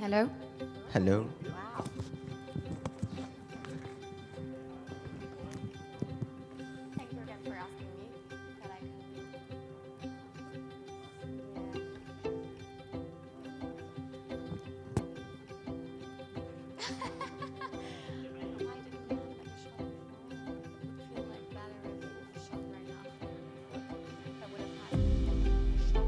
Hello? Hello. Wow. Thank you again for asking me that I can. Why didn't we have like a shot before? Would feel like better if we have a shot right now. That would have had a shot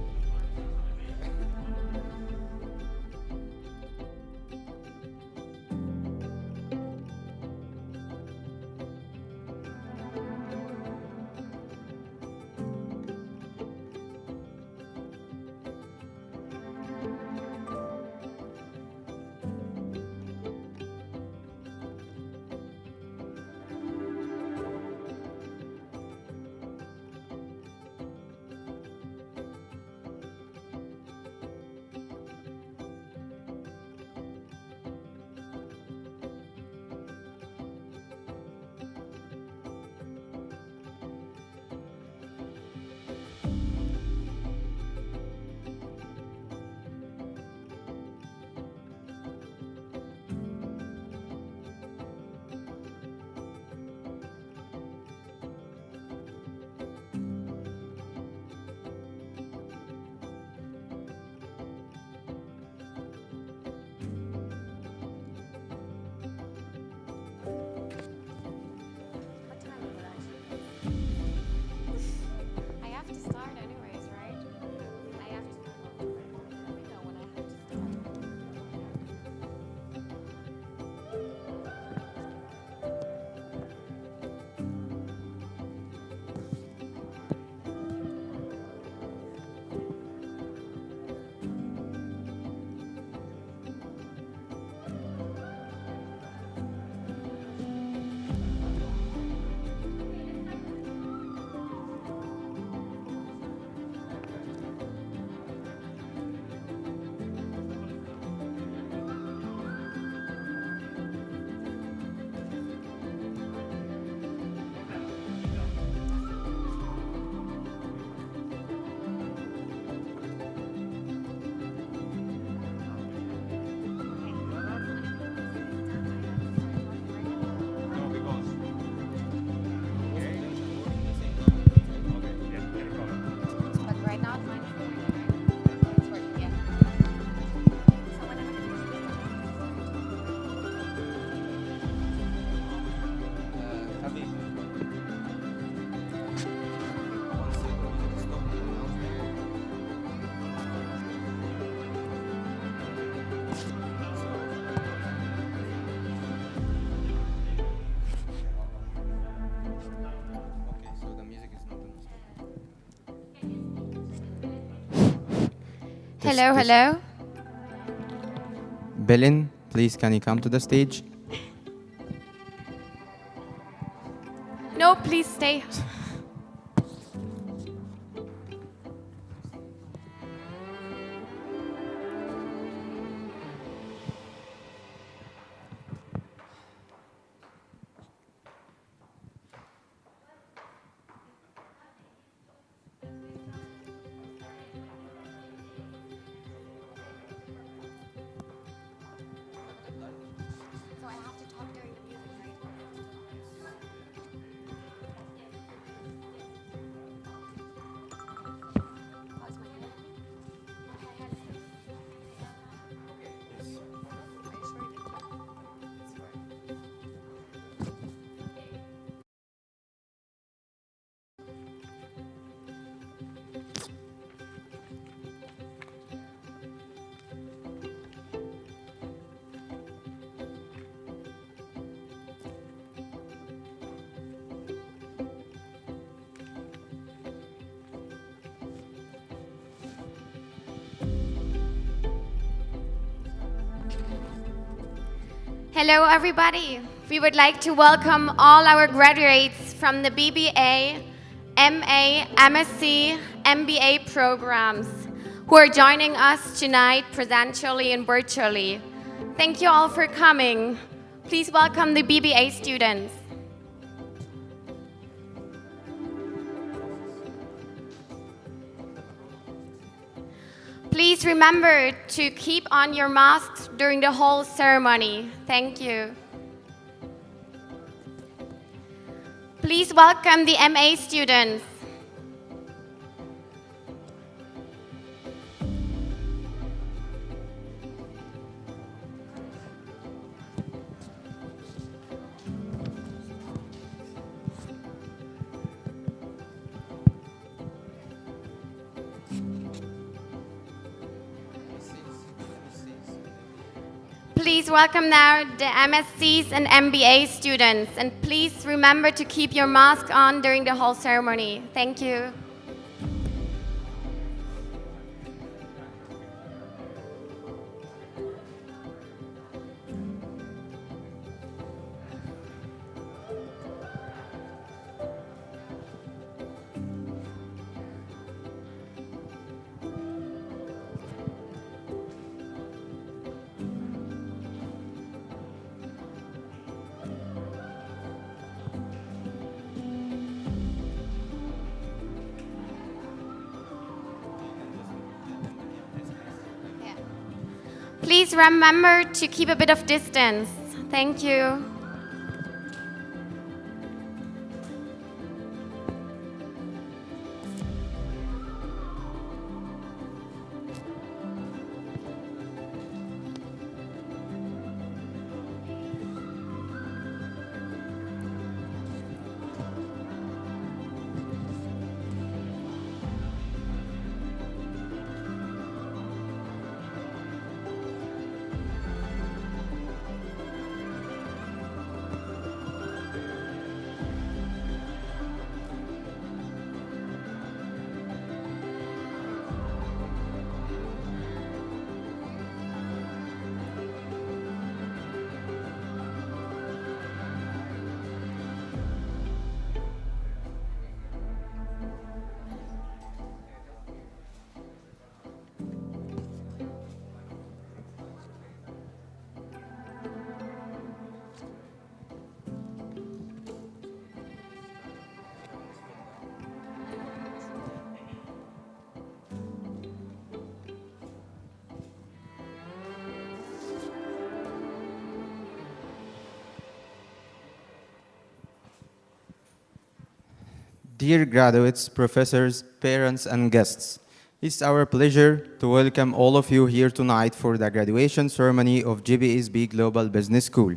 Hello, hello. Belin, please can you come to the stage? No, please stay. Hello, everybody. We would like to welcome all our graduates from the BBA, MA, MSc, MBA programs who are joining us tonight presentially and virtually. Thank you all for coming. Please welcome the BBA students. Please remember to keep on your masks during the whole ceremony. Thank you. Please welcome the MA students. Please welcome now the MSCs and MBA students, and please remember to keep your mask on during the whole ceremony. Thank you. Please remember to keep a bit of distance. Thank you. Dear graduates, professors, parents, and guests, it's our pleasure to welcome all of you here tonight for the graduation ceremony of GBSB Global Business School.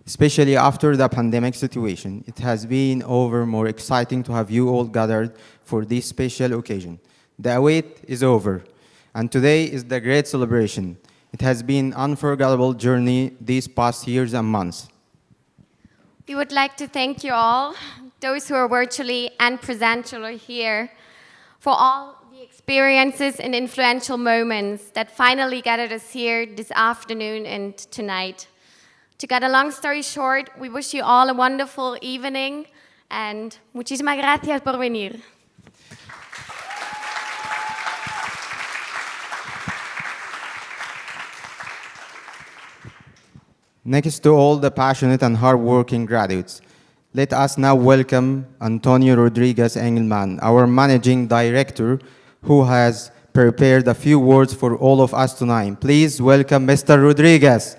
Especially after the pandemic situation, it has been more exciting to have you all gathered for this special occasion. The wait is over, and today is the great celebration. It has been an unforgettable journey these past years and months. We would like to thank you all, those who are virtually and presentially here, for all the experiences and influential moments that finally gathered us here this afternoon and tonight. To cut a long story short, we wish you all a wonderful evening, and muchísimas gracias por venir. Next to all the passionate and hardworking graduates, let us now welcome Antonio Rodriguez Engelman, our Managing Director, who has prepared a few words for all of us tonight. Please welcome Mr. Rodriguez.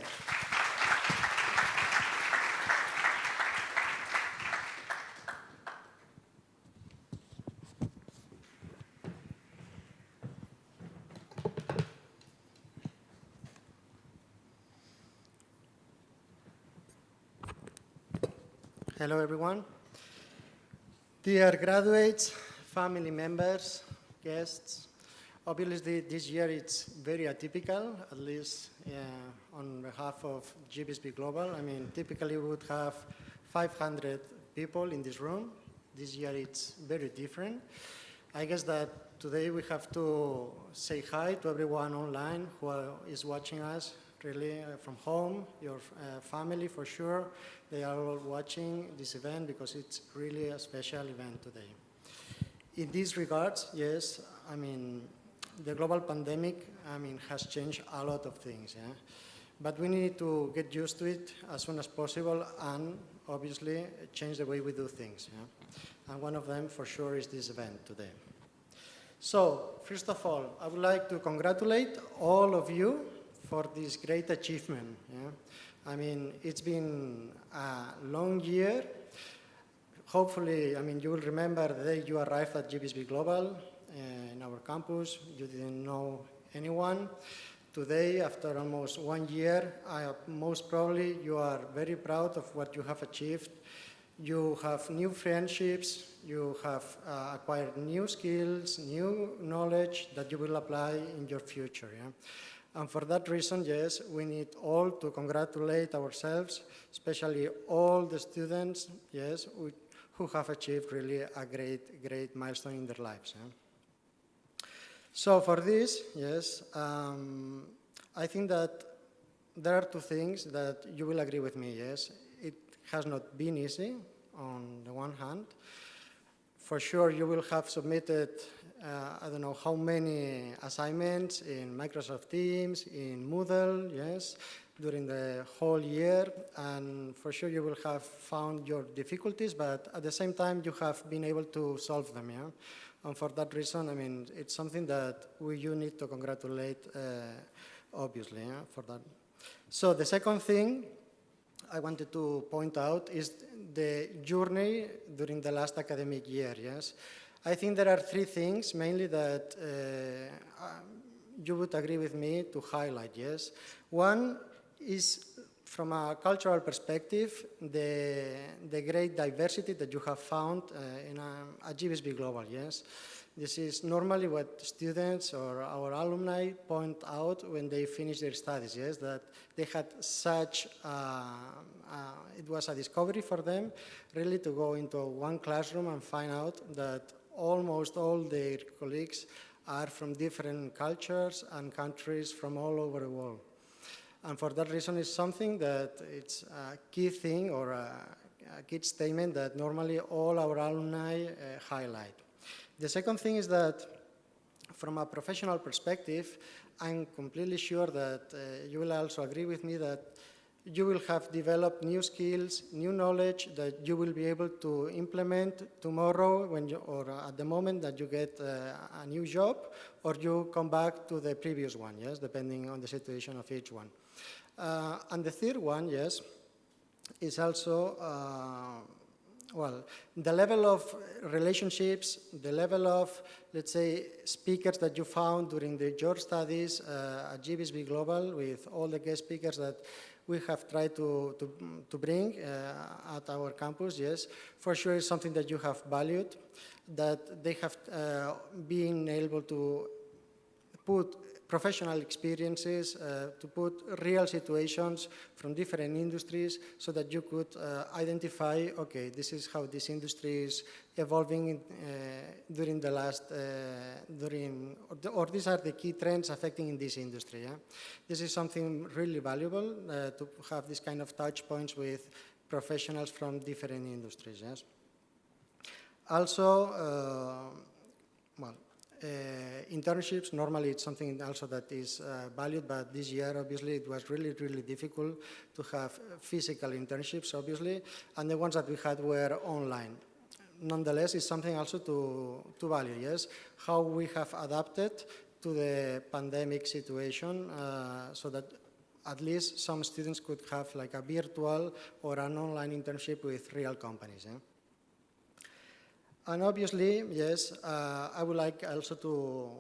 Hello, everyone. Dear graduates, family members, guests, obviously this year it's very atypical, at least on behalf of GBSB Global. I mean, typically we would have 500 people in this room. This year it's very different. I guess that today we have to say hi to everyone online who is watching us really from home, your family for sure. They are all watching this event because it's really a special event today. In these regards, yes, I mean, the global pandemic, has changed a lot of things, yeah? But we need to get used to it as soon as possible and obviously change the way we do things, yeah? And one of them for sure is this event today. So, first of all, I would like to congratulate all of you for this great achievement. Yeah? I mean, it's been a long year. Hopefully, I mean, you will remember the day you arrived at GBSB Global in our campus. You didn't know anyone. Today, after almost 1 year, most probably you are very proud of what you have achieved. You have new friendships, you have acquired new skills, new knowledge that you will apply in your future. Yeah? And for that reason, yes, we need all to congratulate ourselves, especially all the students, yes, who have achieved really a great milestone in their lives. Yeah? So for this, yes, I think that there are two things that you will agree with me, yes. It has not been easy on the one hand. For sure, you will have submitted, I don't know how many assignments in Microsoft Teams, in Moodle, yes, during the whole year. And for sure, you will have found your difficulties, but at the same time, you have been able to solve them, yeah. And for that reason, I mean, it's something that you need to congratulate, obviously, yeah, for that. So the second thing I wanted to point out is the journey during the last academic year, yes. I think there are three things mainly that you would agree with me to highlight, yes. One is from a cultural perspective, the great diversity that you have found at GBSB Global, yes. This is normally what students or our alumni point out when they finish their studies, yes, that they had such, it was a discovery for them really to go into one classroom and find out that almost all their colleagues are from different cultures and countries from all over the world. And for that reason, it's something that it's a key thing or a key statement that normally all our alumni highlight. The second thing is that from a professional perspective, I'm completely sure that you will also agree with me that you will have developed new skills, new knowledge that you will be able to implement tomorrow when you, or at the moment that you get a new job or you come back to the previous one, yes, depending on the situation of each one. And the third one, yes, is also, well, the level of relationships, the level of, let's say, speakers that you found during your studies at GBSB Global with all the guest speakers that we have tried to bring at our campus, yes, for sure is something that you have valued, that they have been able to put professional experiences, to put real situations from different industries so that you could identify, okay, this is how this industry is evolving during the last, or these are the key trends affecting in this industry. Yeah? This is something really valuable to have this kind of touch points with professionals from different industries. Yes. Also, well, internships, normally it's something also that is valued, but this year, obviously, it was really, really difficult to have physical internships, obviously, and the ones that we had were online. Nonetheless, it's something also to value, yes, how we have adapted to the pandemic situation so that at least some students could have like a virtual or an online internship with real companies. Yeah? And obviously, yes, I would like also to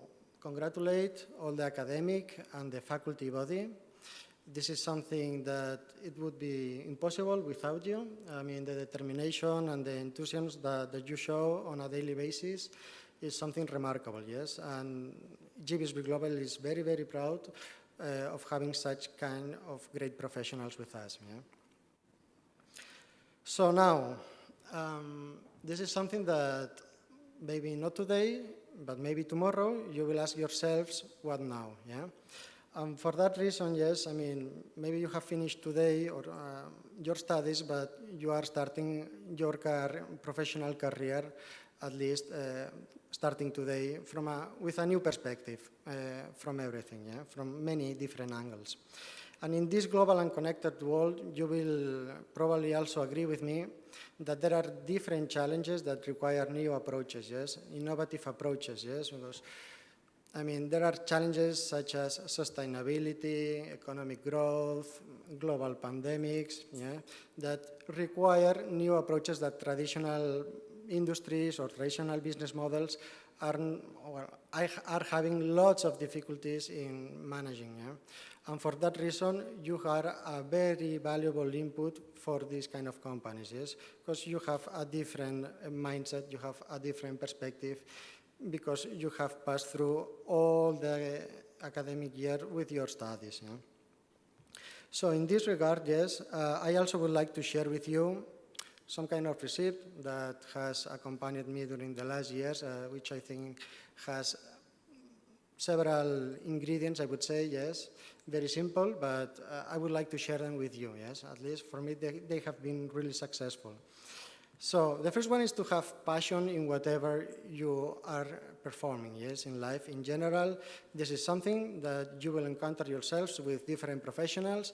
congratulate all the academic and the faculty body. This is something that it would be impossible without you. I mean, the determination and the enthusiasm that you show on a daily basis is something remarkable, yes. And GBSB Global is very, very proud of having such kind of great professionals with us. Yeah? So now, this is something that maybe not today, but maybe tomorrow, you will ask yourselves, what now? Yeah? For that reason, yes, I mean, maybe you have finished today or your studies, but you are starting your professional career, at least starting today, with a new perspective from everything, yeah? From many different angles. And in this global and connected world, you will probably also agree with me that there are different challenges that require new approaches, yes, innovative approaches, yes, because I mean, there are challenges such as sustainability, economic growth, global pandemics, yeah, that require new approaches that traditional industries or traditional business models are having lots of difficulties in managing. Yeah? And for that reason, you are a very valuable input for these kind of companies, yes? Because you have a different mindset, you have a different perspective, because you have passed through all the academic year with your studies. Yeah? So in this regard, yes, I also would like to share with you some kind of receipt that has accompanied me during the last years, which I think has several ingredients, I would say, yes, very simple, but I would like to share them with you, yes, at least for me they have been really successful. So the first one is to have passion in whatever you are performing, yes, in life. In general, this is something that you will encounter yourselves with different professionals,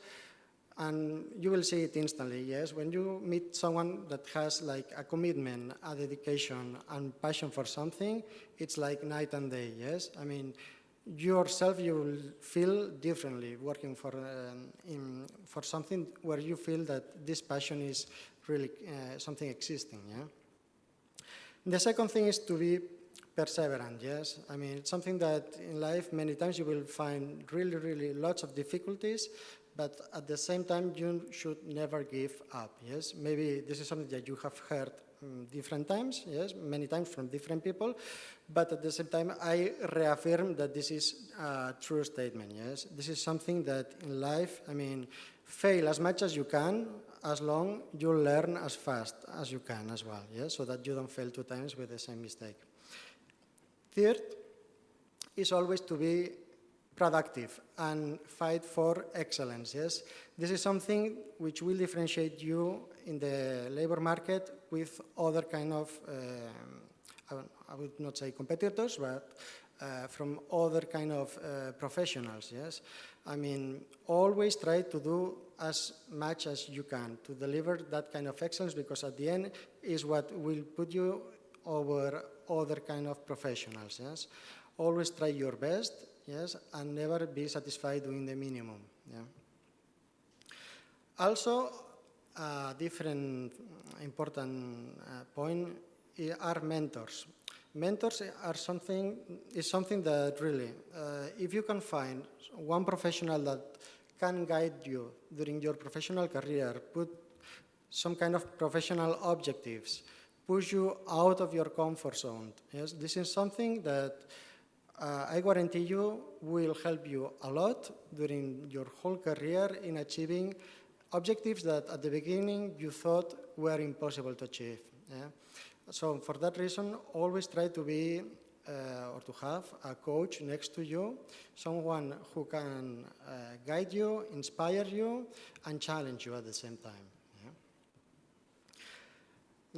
and you will see it instantly, yes. When you meet someone that has like a commitment, a dedication, and passion for something, it's like night and day, yes. I mean, yourself, you will feel differently working for something where you feel that this passion is really something existing, yeah. The second thing is to be perseverant, yes. I mean, it's something that in life many times you will find really, really lots of difficulties, but at the same time you should never give up, yes. Maybe this is something that you have heard different times, yes, many times from different people, but at the same time I reaffirm that this is a true statement, yes. This is something that in life, I mean, fail as much as you can, as long you learn as fast as you can as well, yes, so that you don't fail 2 times with the same mistake. Third is always to be productive and fight for excellence, yes. This is something which will differentiate you in the labor market with other kind of, I would not say competitors, but from other kind of professionals, yes. I mean, always try to do as much as you can to deliver that kind of excellence, because at the end is what will put you over other kind of professionals, yes. Always try your best, yes, and never be satisfied doing the minimum, yeah. Also, a different important point are mentors. Mentors are something that really, if you can find one professional that can guide you during your professional career, put some kind of professional objectives, push you out of your comfort zone, yes, this is something that I guarantee you will help you a lot during your whole career in achieving objectives that at the beginning you thought were impossible to achieve. Yeah? So for that reason, always try to be or to have a coach next to you, someone who can guide you, inspire you, and challenge you at the same time. Yeah?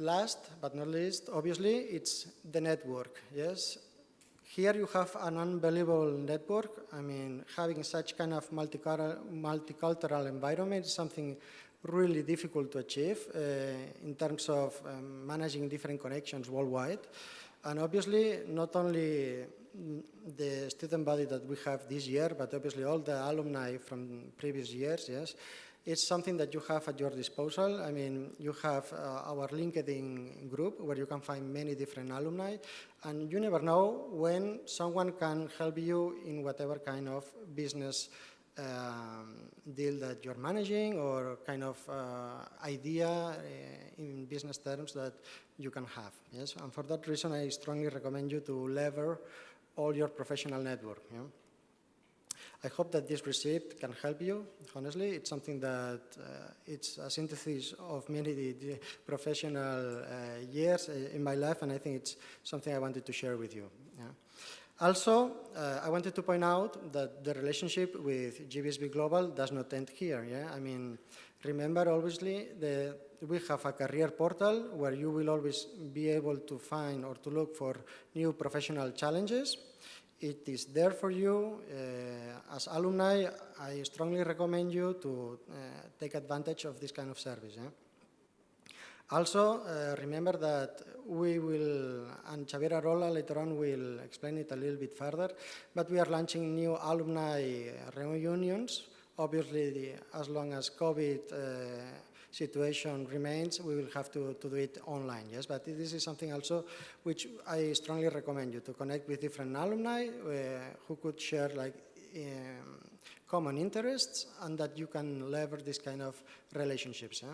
Last but not least, obviously, it's the network. Yes. Here you have an unbelievable network. I mean, having such kind of multicultural environment is something really difficult to achieve in terms of managing different connections worldwide. And obviously, not only the student body that we have this year, but obviously all the alumni from previous years, yes, it's something that you have at your disposal. I mean, you have our LinkedIn group where you can find many different alumni, and you never know when someone can help you in whatever kind of business deal that you're managing, or kind of idea in business terms that you can have. Yes, and for that reason, I strongly recommend you to lever all your professional network. Yeah? I hope that this receipt can help you. Honestly, it's something that it's a synthesis of many professional years in my life, and I think it's something I wanted to share with you. Yeah. Also, I wanted to point out that the relationship with GBSB Global does not end here. Yeah? I mean, remember, obviously, we have a career portal where you will always be able to find or to look for new professional challenges. it is there for you. As alumni, I strongly recommend you to take advantage of this kind of service. Also, remember that we will, and Xavier Arola later on will explain it a little bit further, but we are launching new alumni reunions. Obviously, as long as COVID situation remains, we will have to do it online, yes? But this is something also which I strongly recommend you to connect with different alumni who could share like common interests, and that you can leverage this kind of relationships.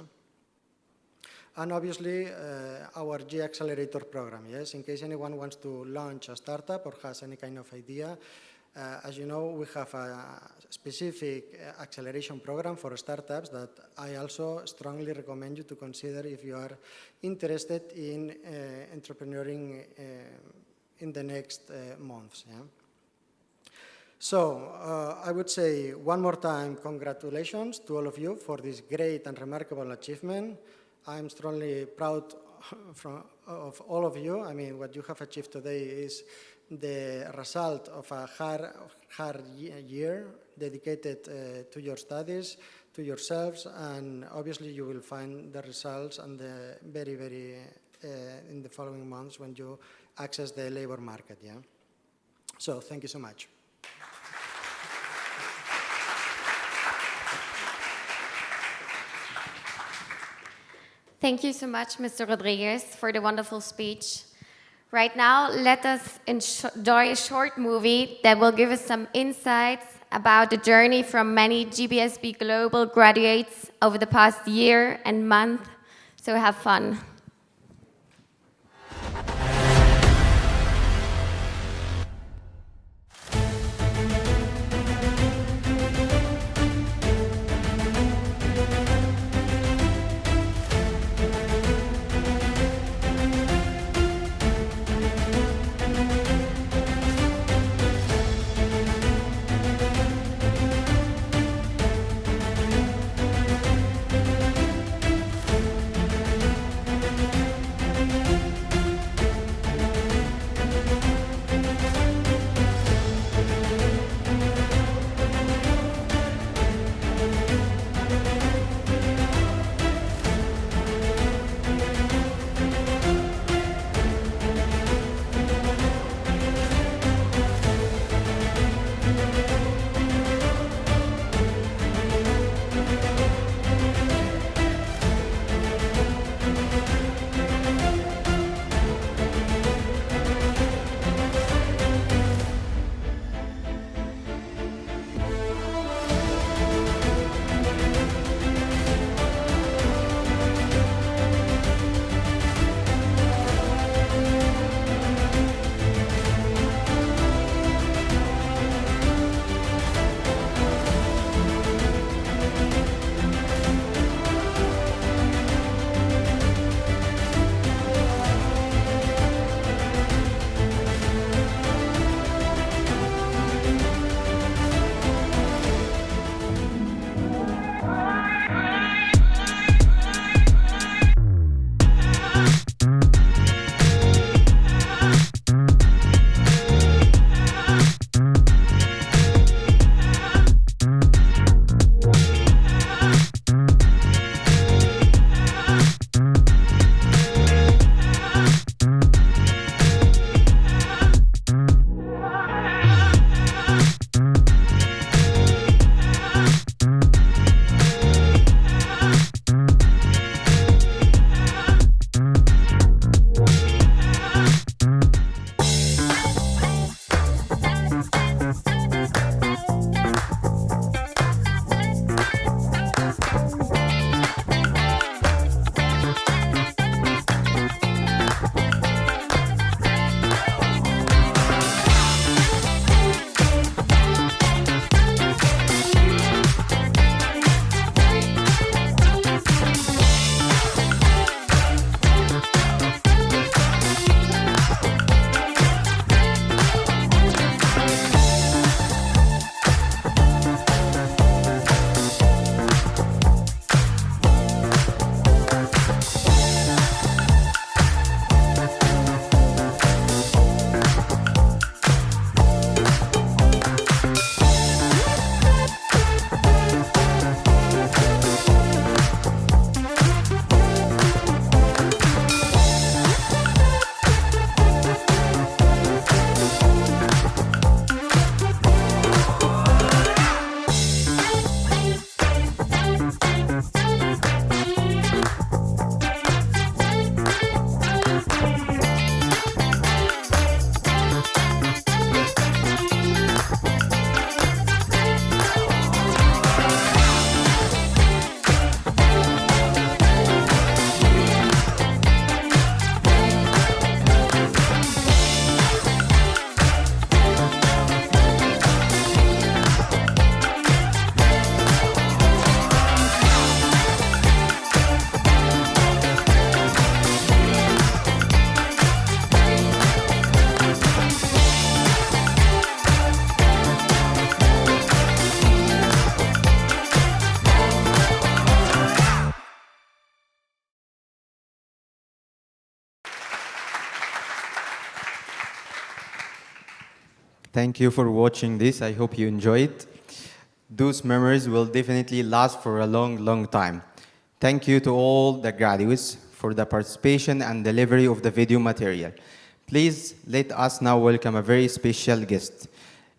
And obviously, our G Accelerator program, yes? In case anyone wants to launch a startup or has any kind of idea, as you know, we have a specific acceleration program for startups that I also strongly recommend you to consider if you are interested in entrepreneuring in the next months. Yeah? So I would say one more time, congratulations to all of you for this great and remarkable achievement. I'm strongly proud of all of you. I mean, what you have achieved today is the result of a hard year dedicated to your studies, to yourselves, and obviously you will find the results and the very in the following months when you access the labor market. Yeah. So thank you so much. Thank you so much, Mr. Rodriguez, for the wonderful speech. Right now, let us enjoy a short movie that will give us some insights about the journey from many GBSB Global graduates over the past year and month. So have fun. Thank you for watching this. I hope you enjoyed. Those memories will definitely last for a long, long time. Thank you to all the graduates for the participation and delivery of the video material. Please let us now welcome a very special guest,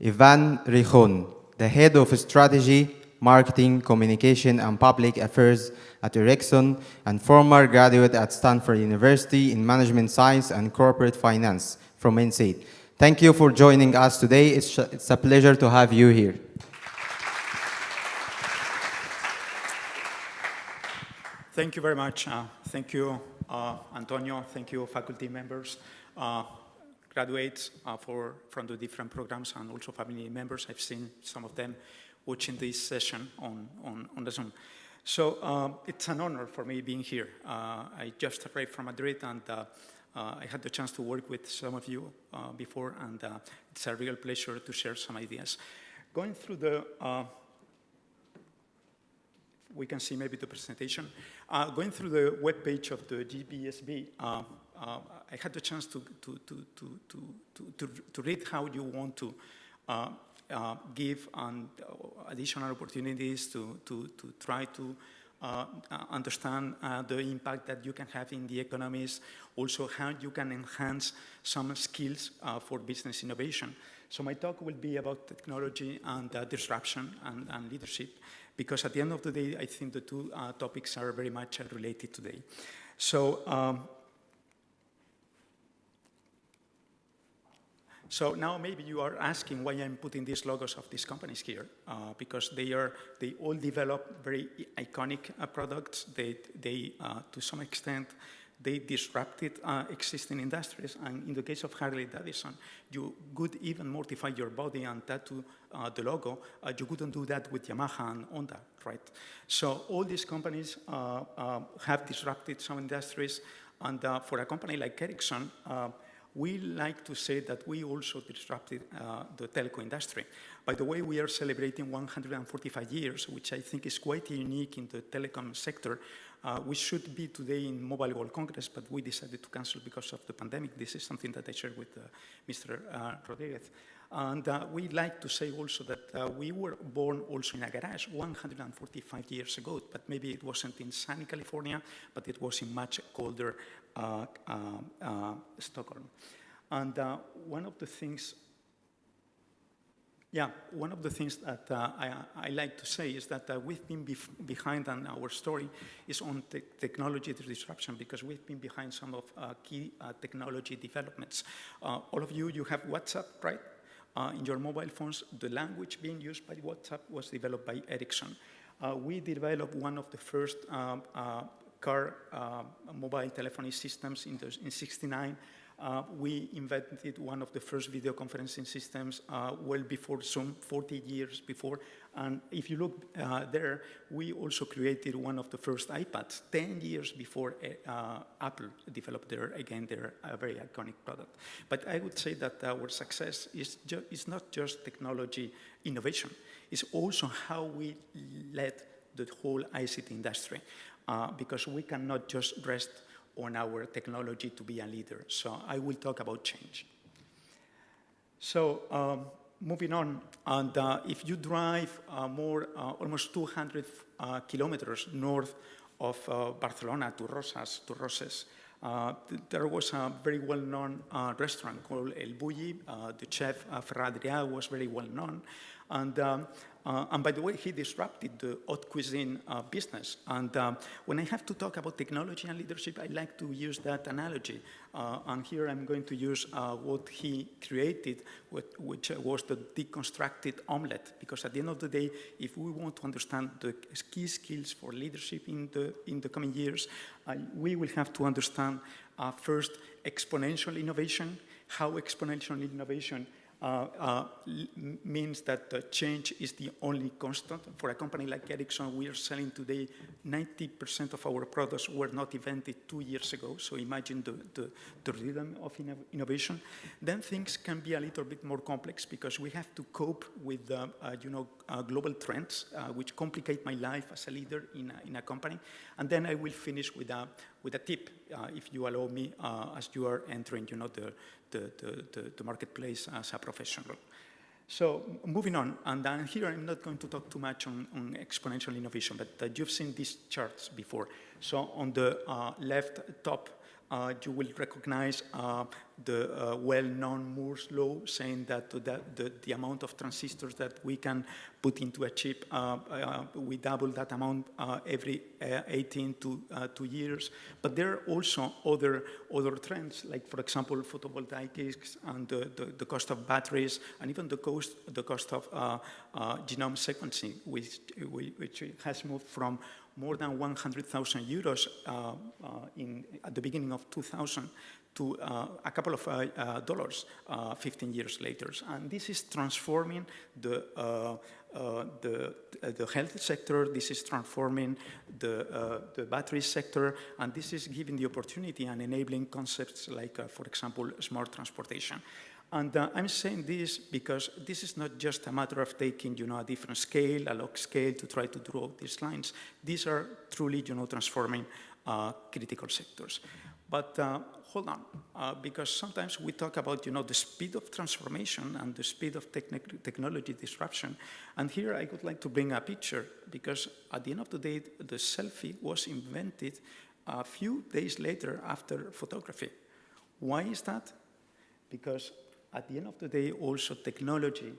Rehon, the head of strategy, marketing, communication, and public affairs at Ericsson and former graduate at Stanford University in management science and corporate finance from Msc. Thank you for joining us today. It's a pleasure to have you here. Thank you very much. Thank you, Antonio. Thank you, faculty members, graduates from the different programs, and also family members. I've seen some of them watching this session on the Zoom. So it's an honor for me being here. I just arrived from Madrid, and I had the chance to work with some of you before, and it's a real pleasure to share some ideas. Going through the we can see maybe the presentation. Going through the web page of the GBSB, I had the chance to read how you want to give additional opportunities to try to understand the impact that you can have in the economies, also how you can enhance some skills for business innovation. So my talk will be about technology and disruption and leadership, because at the end of the day, I think the two topics are very much related today. So, so now maybe you are asking why I'm putting these logos of these companies here, because they all develop very iconic products. They to some extent, they disrupted existing industries. And in the case of Harley-Davidson, you could even mortify your body and tattoo the logo. You couldn't do that with Yamaha and Honda, right? So all these companies have disrupted some industries. And for a company like Ericsson, we like to say that we also disrupted the telco industry. By the way, we are celebrating 145 years, which I think is quite unique in the telecom sector. We should be today in Mobile World Congress, but we decided to cancel because of the pandemic. This is something that I shared with Mr. Rodriguez. And we like to say also that we were born also in a garage 145 years ago, but maybe it wasn't in sunny California, but it was in much colder Stockholm. And one of the things that I like to say is that we've been behind, and our story is on technology disruption, because we've been behind some of key technology developments. All of you have WhatsApp, right? In your mobile phones, the language being used by WhatsApp was developed by Ericsson. We developed one of the first car mobile telephony systems in '69. We invented one of the first video conferencing systems well before Zoom, 40 years before. And if you look there, we also created one of the first iPads 10 years before Apple developed their very iconic product. But I would say that our success is not just technology innovation. It's also how we led the whole ICT industry, because we cannot just rest on our technology to be a leader. So I will talk about change. So moving on, and if you drive almost 200 kilometers north of Barcelona to Roses, there was a very well-known restaurant called El Bulli. The chef, Ferran Adrià, was very well-known. And by the way, he disrupted the haute cuisine business. And when I have to talk about technology and leadership, I like to use that analogy. And here I'm going to use what he created, which was the deconstructed omelette. Because at the end of the day, if we want to understand the key skills for leadership in the coming years, we will have to understand first exponential innovation, how exponential innovation means that change is the only constant. For a company like Ericsson, we are selling today 90% of our products were not invented 2 years ago. So imagine the rhythm of innovation. Then things can be a little bit more complex, because we have to cope with global trends, which complicate my life as a leader in a company. And then I will finish with with a tip, if you allow me, as you are entering, the marketplace as a professional. So moving on, and here I'm not going to talk too much on exponential innovation, but you've seen these charts before. So on the left top, you will recognize the well-known Moore's law, saying that the amount of transistors that we can put into a chip, we double that amount every 18 to 2 years. But there are also other trends, like, for example, photovoltaics and the cost of batteries, and even the cost of genome sequencing, which has moved from more than 100,000 euros at the beginning of 2000 to a couple of dollars 15 years later. And this is transforming the health sector, this is transforming the battery sector, and this is giving the opportunity and enabling concepts like, for example, smart transportation. And I'm saying this because this is not just a matter of taking, a different scale, a log scale, to try to draw these lines. These are truly, transforming critical sectors. But hold on, because sometimes we talk about, the speed of transformation and the speed of technology disruption. And here I would like to bring a picture, because at the end of the day, the selfie was invented a few days later after photography. Why is that? Because at the end of the day, also technology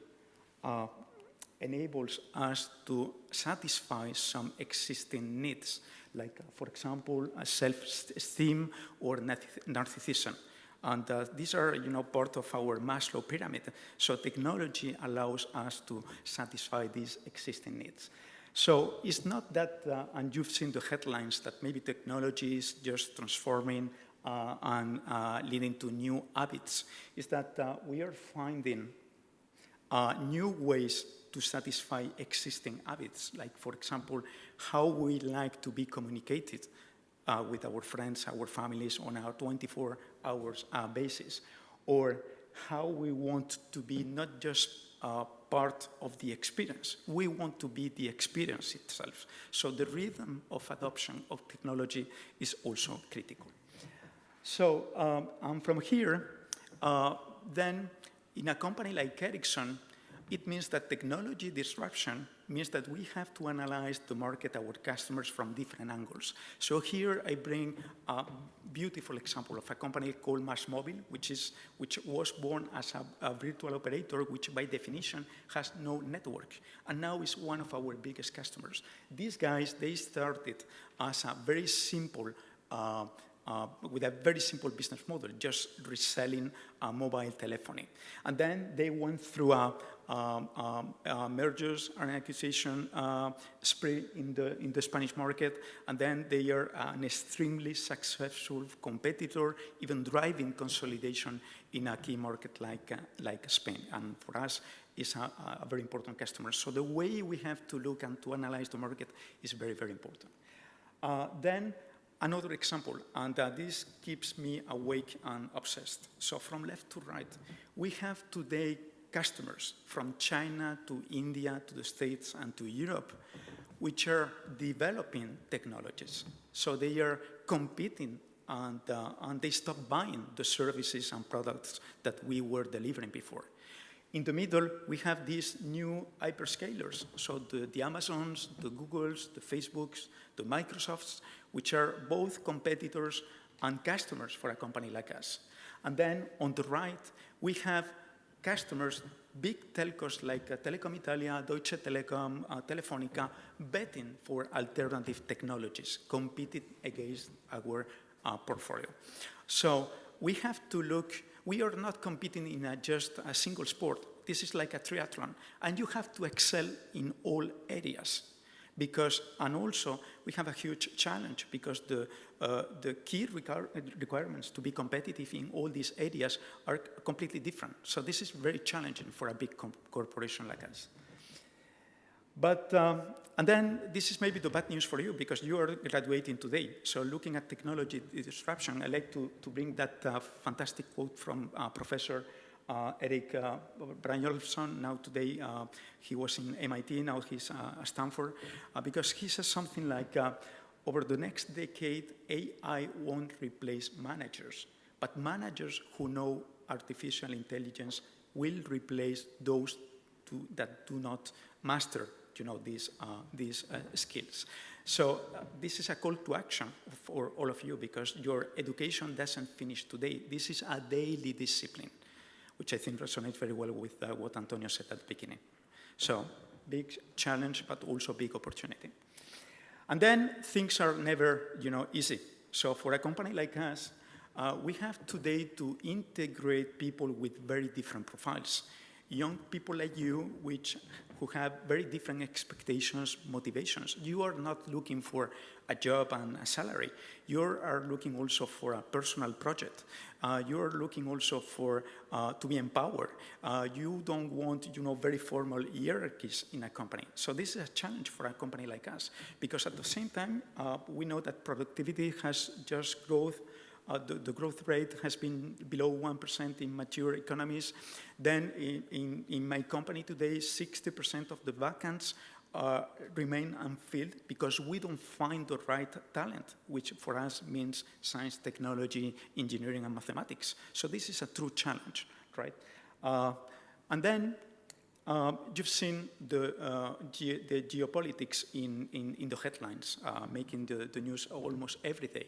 enables us to satisfy some existing needs, like, for example, self-esteem or narcissism. And these are, part of our Maslow pyramid. So technology allows us to satisfy these existing needs. So it's not that, and you've seen the headlines, that maybe technology is just transforming and leading to new habits. Is that we are finding new ways to satisfy existing habits, like, for example, how we like to be communicated with our friends, our families on a 24-hour basis, or how we want to be not just part of the experience. We want to be the experience itself. So the rhythm of adoption of technology is also critical. So from here, then in a company like Ericsson, it means that technology disruption means that we have to analyze the market, our customers, from different angles. So here I bring a beautiful example of a company called Mobile, which was born as a virtual operator, which by definition has no network, and now is one of our biggest customers. These guys, they started as a very simple with a very simple business model, just reselling mobile telephony. And then they went through mergers and acquisition spree in the Spanish market, and then they are an extremely successful competitor, even driving consolidation in a key market like Spain. And for us, is a very important customer. So the way we have to look and to analyze the market is very, very important. Then another example, and this keeps me awake and obsessed. So from left to right, we have today customers from China to India to the States and to Europe, which are developing technologies. So they are competing, and they stop buying the services and products that we were delivering before. In the middle, we have these new hyperscalers, so the Amazons, the Googles, the Facebooks, the Microsofts, which are both competitors and customers for a company like us. And then on the right, we have customers, big telcos like Telecom Italia, Deutsche Telekom, Telefonica, betting for alternative technologies, competing against our portfolio. So we have to look. We are not competing in just a single sport. This is like a triathlon, and you have to excel in all areas. And also, we have a huge challenge, because the key requirements to be competitive in all these areas are completely different. So this is very challenging for a big corporation like us. But, and then this is maybe the bad news for you, because you are graduating today. So looking at technology disruption, I like to bring that fantastic quote from Professor Eric Brynjolfsson. Now today, he was in MIT, now he's at Stanford, because he says something like, over the next decade, AI won't replace managers, but managers who know artificial intelligence will replace those that do not master these skills. So this is a call to action for all of you, because your education doesn't finish today. This is a daily discipline, which I think resonates very well with what Antonio said at the beginning. So big challenge, but also big opportunity. And then things are never easy. So for a company like us, we have today to integrate people with very different profiles. Young people like you, who have very different expectations, motivations. You are not looking for a job and a salary. You are looking also for a personal project. You are looking also for to be empowered. You don't want very formal hierarchies in a company. So this is a challenge for a company like us, because at the same time, we know that productivity has just growth. The growth rate has been below 1% in mature economies. Then in my company today, 60% of the vacants remain unfilled because we don't find the right talent, which for us means science, technology, engineering, and mathematics. So this is a true challenge, right? And then you've seen the geopolitics in the headlines, making the news almost every day.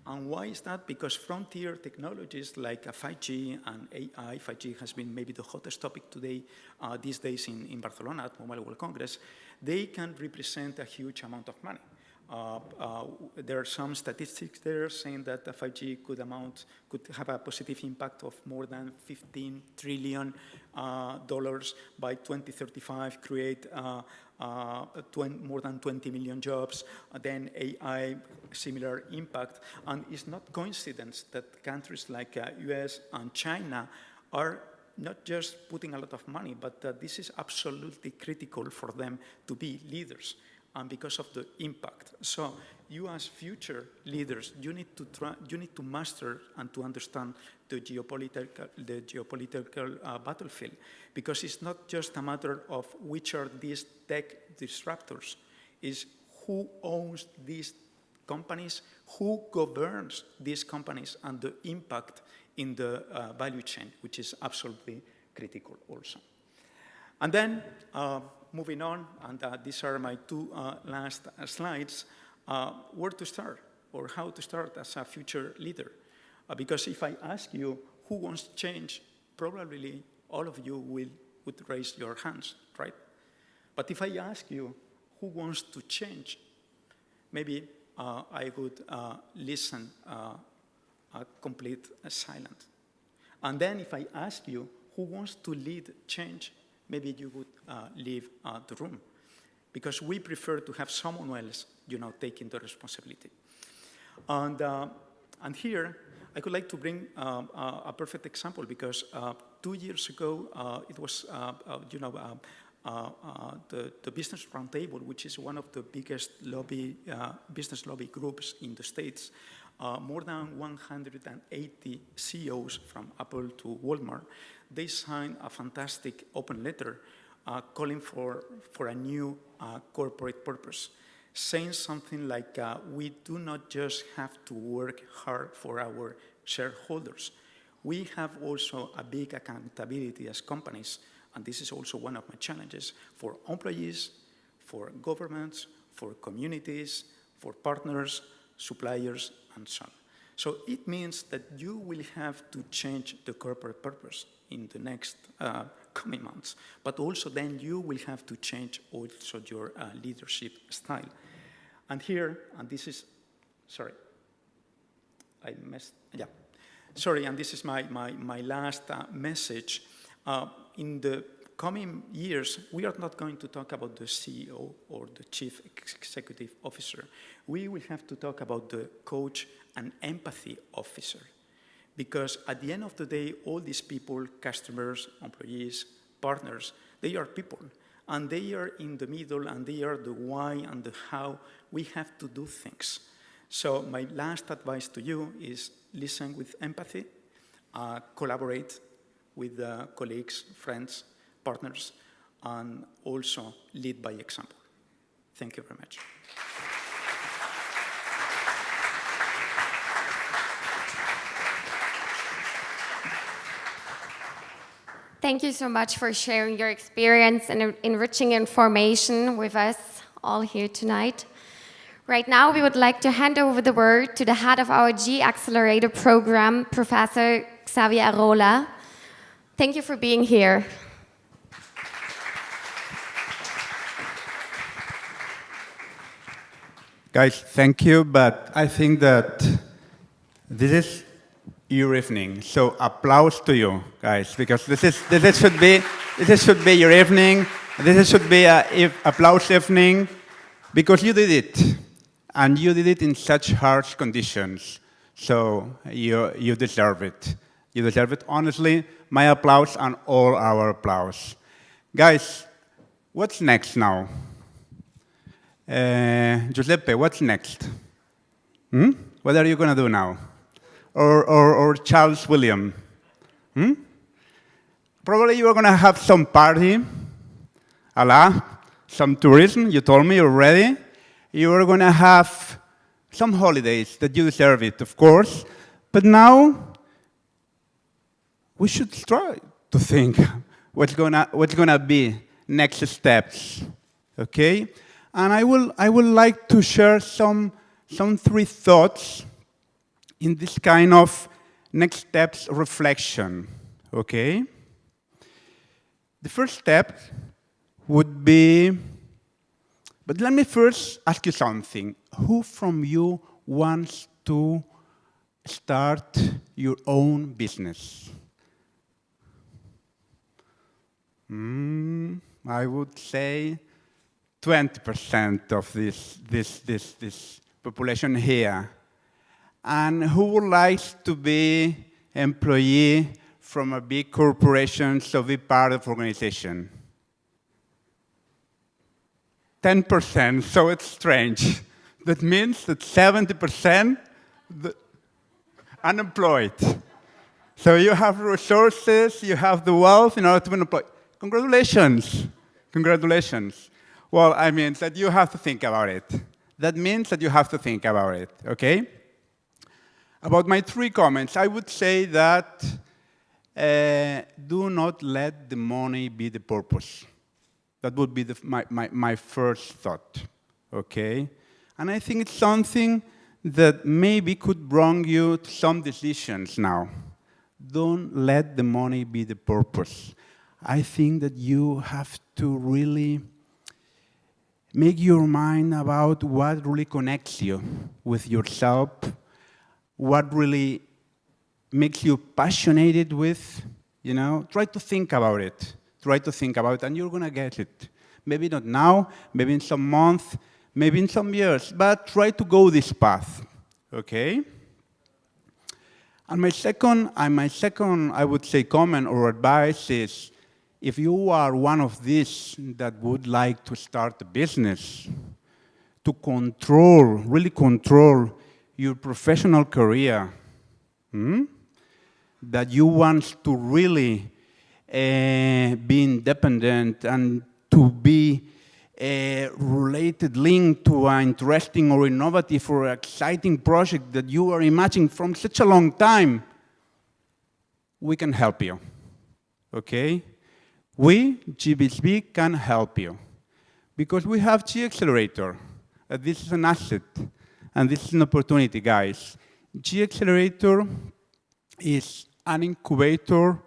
And why is that? Because frontier technologies like 5G and AI, 5G has been maybe the hottest topic today, these days in Barcelona at Mobile World Congress, they can represent a huge amount of money. There are some statistics there saying that 5G could have a positive impact of more than $15 trillion by 2035, create more than 20 million jobs. Then AI, similar impact. And it's not coincidence that countries like US and China are not just putting a lot of money, but this is absolutely critical for them to be leaders. And because of the impact. So you as future leaders, you need to master and to understand the geopolitical battlefield, because it's not just a matter of which are these tech disruptors, it's who owns these companies, who governs these companies, and the impact in the value chain, which is absolutely critical also. And then, moving on, and these are my two last slides, where to start or how to start as a future leader. Because if I ask you who wants to change, probably all of you would raise your hands, right? But if I ask you who wants to change, maybe I would listen complete silent. And then if I ask you who wants to lead change, maybe you would leave the room, because we prefer to have someone else, taking the responsibility. And here, I would like to bring a perfect example, because 2 years ago, it was, the Business Roundtable, which is one of the biggest business lobby groups in the States. More than 180 CEOs from Apple to Walmart, they signed a fantastic open letter calling for a new corporate purpose, saying something like, we do not just have to work hard for our shareholders. We have also a big accountability as companies, and this is also one of my challenges, for employees, for governments, for communities, for partners, suppliers, and so on. So it means that you will have to change the corporate purpose in the next coming months, but also then you will have to change also your leadership style. And here, and this is, sorry, I messed, yeah. Sorry, and this is my last message. In the coming years, we are not going to talk about the CEO or the Chief Executive Officer. We will have to talk about the coach and empathy officer. Because at the end of the day, all these people, customers, employees, partners, they are people. And they are in the middle, and they are the why and the how we have to do things. So my last advice to you is listen with empathy, collaborate with colleagues, friends, partners, and also lead by example. Thank you very much. Thank you so much for sharing your experience and enriching information with us all here tonight. Right now, we would like to hand over the word to the head of our Accelerator program, Professor Xavier Arola. Thank you for being here. Guys, thank you, but I think that this is your evening, so applause to you, guys, because this should be your evening. This should be a applause evening, because you did it, and you did it in such harsh conditions. So you deserve it. You deserve it. Honestly, my applause and all our applause, guys. What's next now? Giuseppe, what's next? What are you gonna do now? Or Charles William? Probably you are gonna have some party, some tourism, you told me already. You are gonna have some holidays that you deserve it, of course. But now, we should try to think what's gonna be next steps, okay? And I would like to share some 3 thoughts in this kind of next steps reflection, okay? The first step would be, but let me first ask you something. Who from you wants to start your own business? I would say 20% of this population here. And who would like to be employee from a big corporation, so be part of organization? 10%, so it's strange. That means that 70% unemployed. So you have resources, you have the wealth in order to be employed. Congratulations, congratulations. Well, I mean that you have to think about it. That means that you have to think about it, okay? About my 3 comments, I would say that do not let the money be the purpose. That would be my first thought, okay? And I think it's something that maybe could bring you to some decisions now. Don't let the money be the purpose. I think that you have to really make your mind about what really connects you with yourself, what really makes you passionate with, you know. Try to think about it. Try to think about it, and you're going to get it. Maybe not now, maybe in some months, maybe in some years, but try to go this path, okay? And my second, I would say, comment or advice is, if you are one of these that would like to start a business, to control, really control your professional career, that you want to really be independent and to be related, linked to an interesting or innovative or exciting project that you are imagining from such a long time, we can help you, okay? We, GBSB, can help you because we have Accelerator. This is an asset, and this is an opportunity, guys. Accelerator is an incubator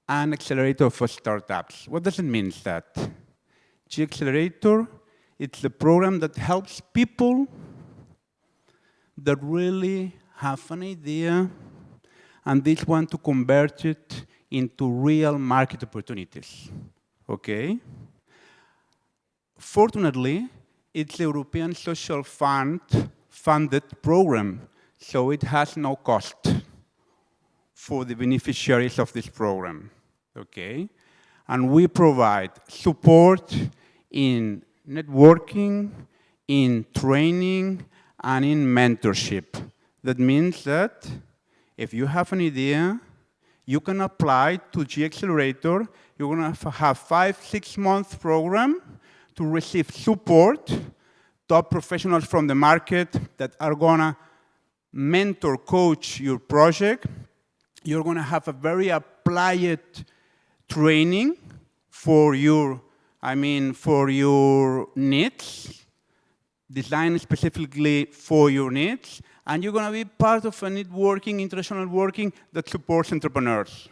and accelerator for startups. What does it mean, that? Accelerator, it's a program that helps people that really have an idea and they want to convert it into real market opportunities, okay? Fortunately, it's a European Social Fund funded program, so it has no cost for the beneficiaries of this program, okay? And we provide support in networking, in training, and in mentorship. That means that if you have an idea, you can apply to Accelerator. You're going to have 5-6 month program to receive support, top professionals from the market that are going to mentor, coach your project. You're going to have a very applied training for your, for your needs, designed specifically for your needs, and you're going to be part of a networking, international working that supports entrepreneurs.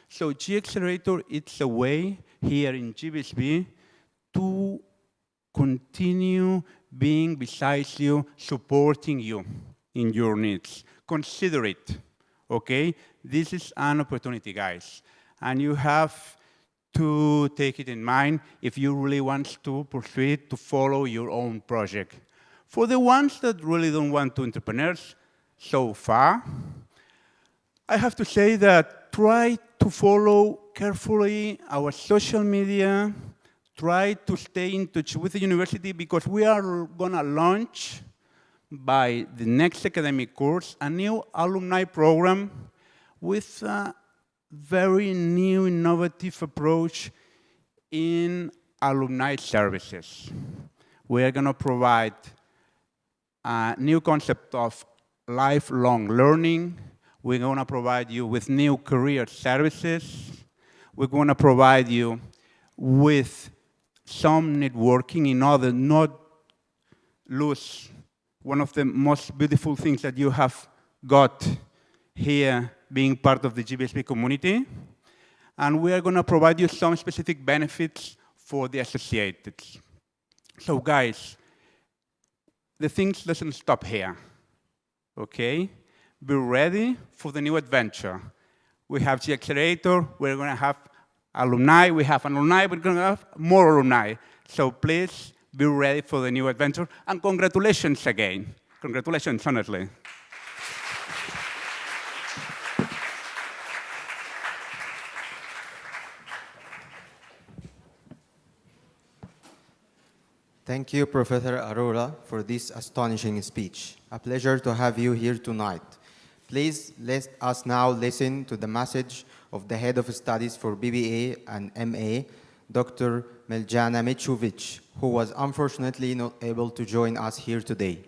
So Accelerator, it's a way here in GBSB to continue being beside you, supporting you in your needs. Consider it, okay? This is an opportunity, guys. And you have to take it in mind if you really want to pursue it, to follow your own project. For the ones that really don't want to entrepreneurs so far, I have to say that try to follow carefully our social media, try to stay in touch with the university because we are going to launch by the next academic course a new alumni program with a very new innovative approach in alumni services. We are going to provide a new concept of lifelong learning. We're going to provide you with new career services. We're going to provide you with some networking in order not lose one of the most beautiful things that you have got here being part of the GBSB community. And we are going to provide you some specific benefits for the associated. So guys, the things doesn't stop here, okay? Be ready for the new adventure. We have the Accelerator, we're going to have alumni, we have alumni, we're going to have more alumni. So please be ready for the new adventure, and congratulations again. Congratulations, honestly. Thank you, Professor Aurora, for this astonishing speech. A pleasure to have you here tonight. Please let us now listen to the message of the Head of Studies for BBA and MA, Dr. Miljana Mitrovic, who was unfortunately not able to join us here today.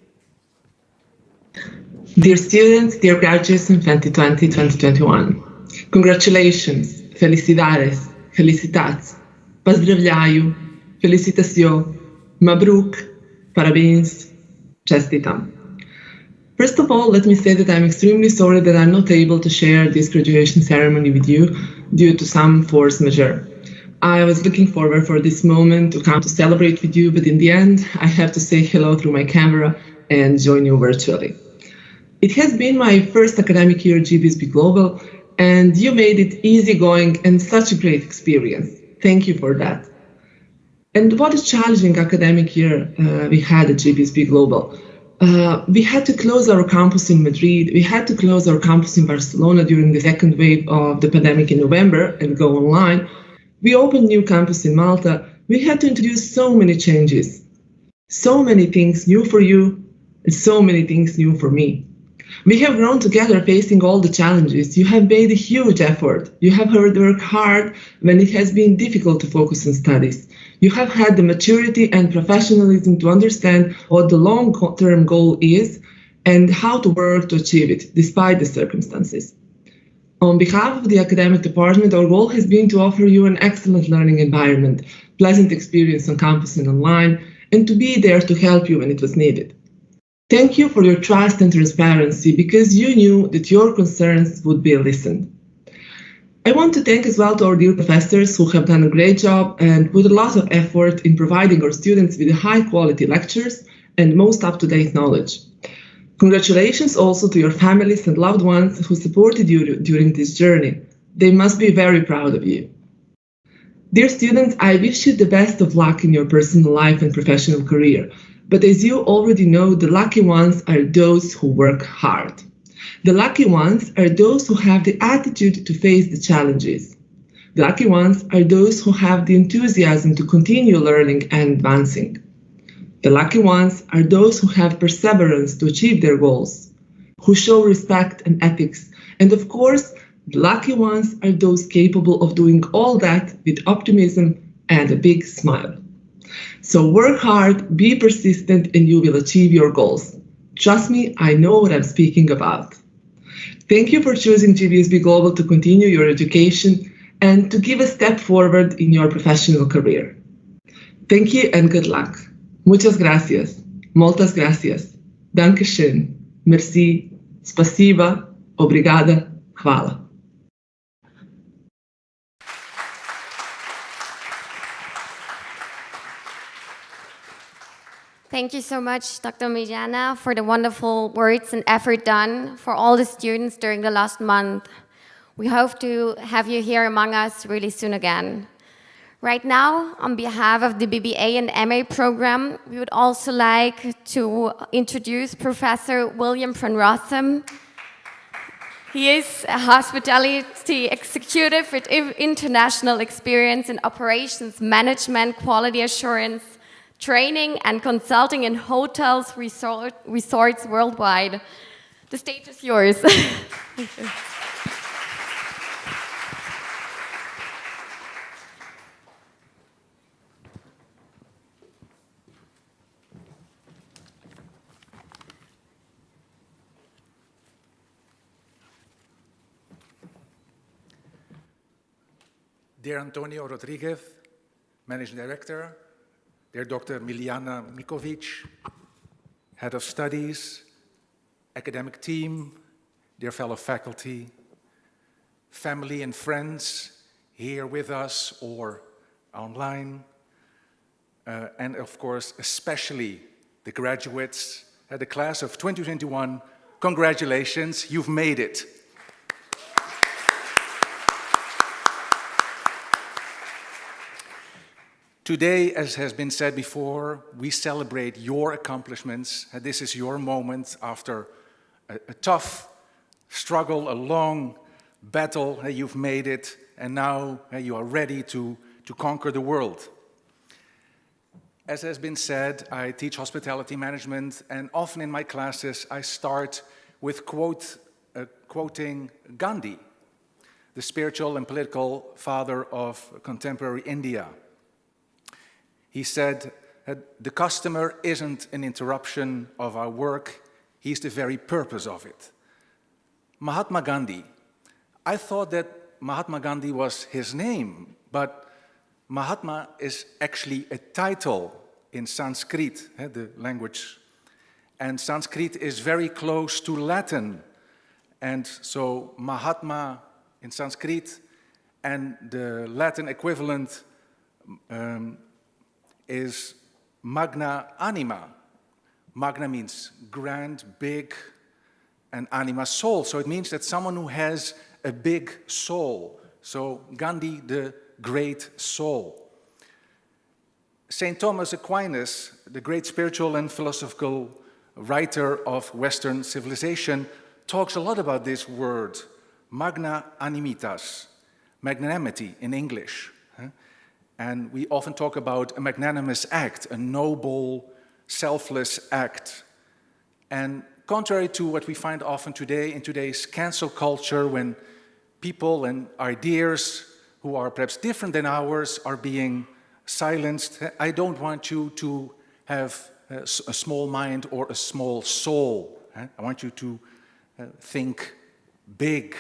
Dear students, dear graduates in 2020-2021, congratulations, felicidades, felicitats, pozdravljaju, felicitación, mabruk, parabéns, čestitam. First of all, let me say that I'm extremely sorry that I'm not able to share this graduation ceremony with you due to some force majeure. I was looking forward for this moment to come to celebrate with you, but in the end, I have to say hello through my camera and join you virtually. It has been my first academic year at GBSB Global, and you made it easygoing and such a great experience. Thank you for that. And what a challenging academic year we had at GBSB Global. We had to close our campus in Madrid. We had to close our campus in Barcelona during the second wave of the pandemic in November and go online. We opened new campus in Malta. We had to introduce so many changes, so many things new for you, and so many things new for me. We have grown together facing all the challenges. You have made a huge effort. You have worked hard when it has been difficult to focus on studies. You have had the maturity and professionalism to understand what the long-term goal is and how to work to achieve it, despite the circumstances. On behalf of the academic department, our goal has been to offer you an excellent learning environment, pleasant experience on campus and online, and to be there to help you when it was needed. Thank you for your trust and transparency, because you knew that your concerns would be listened. I want to thank as well to our dear professors who have done a great job and put a lot of effort in providing our students with high-quality lectures and most up-to-date knowledge. Congratulations also to your families and loved ones who supported you during this journey. They must be very proud of you. Dear students, I wish you the best of luck in your personal life and professional career. But as you already know, the lucky ones are those who work hard. The lucky ones are those who have the attitude to face the challenges. The lucky ones are those who have the enthusiasm to continue learning and advancing. The lucky ones are those who have perseverance to achieve their goals, who show respect and ethics. And of course, the lucky ones are those capable of doing all that with optimism and a big smile. So work hard, be persistent, and you will achieve your goals. Trust me, I know what I'm speaking about. Thank you for choosing GBSB Global to continue your education, and to give a step forward in your professional career. Thank you and good luck. Muchas gracias. Muchas gracias. Dankeschön. Merci. Spasiba. Obrigada. Hvala. Thank you so much, Dr. Mijana, for the wonderful words and effort done for all the students during the last month. We hope to have you here among us really soon again. Right now, on behalf of the BBA and MA program, we would also like to introduce Professor William van Rossum. He is a hospitality executive with international experience in operations management, quality assurance, training and consulting in hotels, resorts worldwide. The stage is yours. Thank you. Dear Antonio Rodriguez, Managing Director, dear Dr. Miljana Mikovic, Head of Studies, academic team, dear fellow faculty, family and friends here with us or online, and of course, especially the graduates at the class of 2021, congratulations, you've made it. Today, as has been said before, we celebrate your accomplishments. This is your moment after a tough struggle, a long battle. You've made it, and now you are ready to conquer the world. As has been said, I teach hospitality management, and often in my classes I start with quoting Gandhi, the spiritual and political father of contemporary India. He said, the customer isn't an interruption of our work, he's the very purpose of it. Mahatma Gandhi, I thought that Mahatma Gandhi was his name, but Mahatma is actually a title in Sanskrit, the language. And Sanskrit is very close to Latin. And so Mahatma in Sanskrit and the Latin equivalent is magna anima. Magna means grand, big, and anima, soul. So it means that someone who has a big soul. So Gandhi, the great soul. St. Thomas Aquinas, the great spiritual and philosophical writer of Western civilization, talks a lot about this word, magna animitas, magnanimity in English. And we often talk about a magnanimous act, a noble, selfless act. And contrary to what we find often today in today's cancel culture, when people and ideas who are perhaps different than ours are being silenced, I don't want you to have a small mind or a small soul. I want you to think big,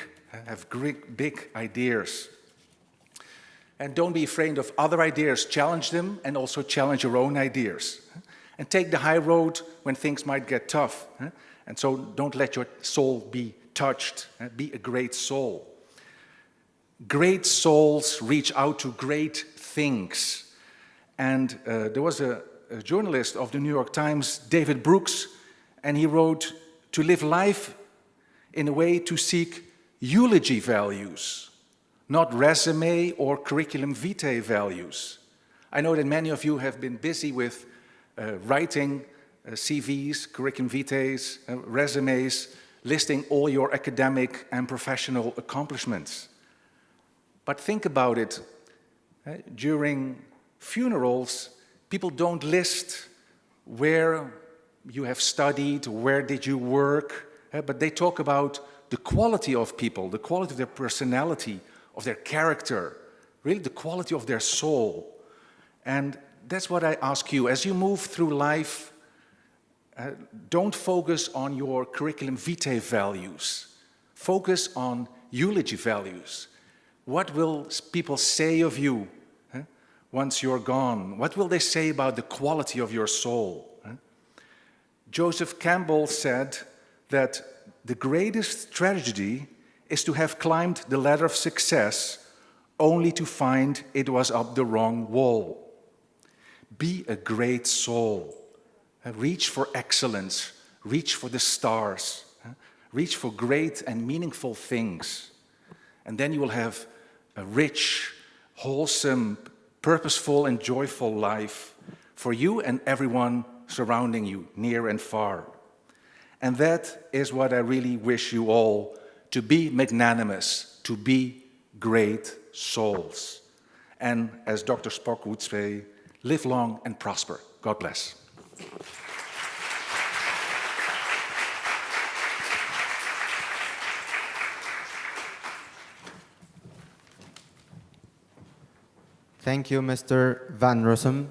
have great, big ideas. And don't be afraid of other ideas. Challenge them and also challenge your own ideas. And take the high road when things might get tough. And so don't let your soul be touched. Be a great soul. Great souls reach out to great things. And there was a journalist of the New York Times, David Brooks, and he wrote, to live life in a way to seek eulogy values, not resume or curriculum vitae values. I know that many of you have been busy with writing CVs, curriculum vitae, resumes, listing all your academic and professional accomplishments. But think about it. During funerals, people don't list where you have studied, where did you work, but they talk about the quality of people, the quality of their personality, of their character, really the quality of their soul. And that's what I ask you. As you move through life, don't focus on your curriculum vitae values. Focus on eulogy values. What will people say of you once you're gone? What will they say about the quality of your soul? Joseph Campbell said that the greatest tragedy is to have climbed the ladder of success only to find it was up the wrong wall. Be a great soul. Reach for excellence. Reach for the stars. Reach for great and meaningful things. And then you will have a rich, wholesome, purposeful, and joyful life for you and everyone surrounding you, near and far. And that is what I really wish you all, to be magnanimous, to be great souls. And as Dr. Spock would say, live long and prosper. God bless. Thank you, Mr. Van Rossum,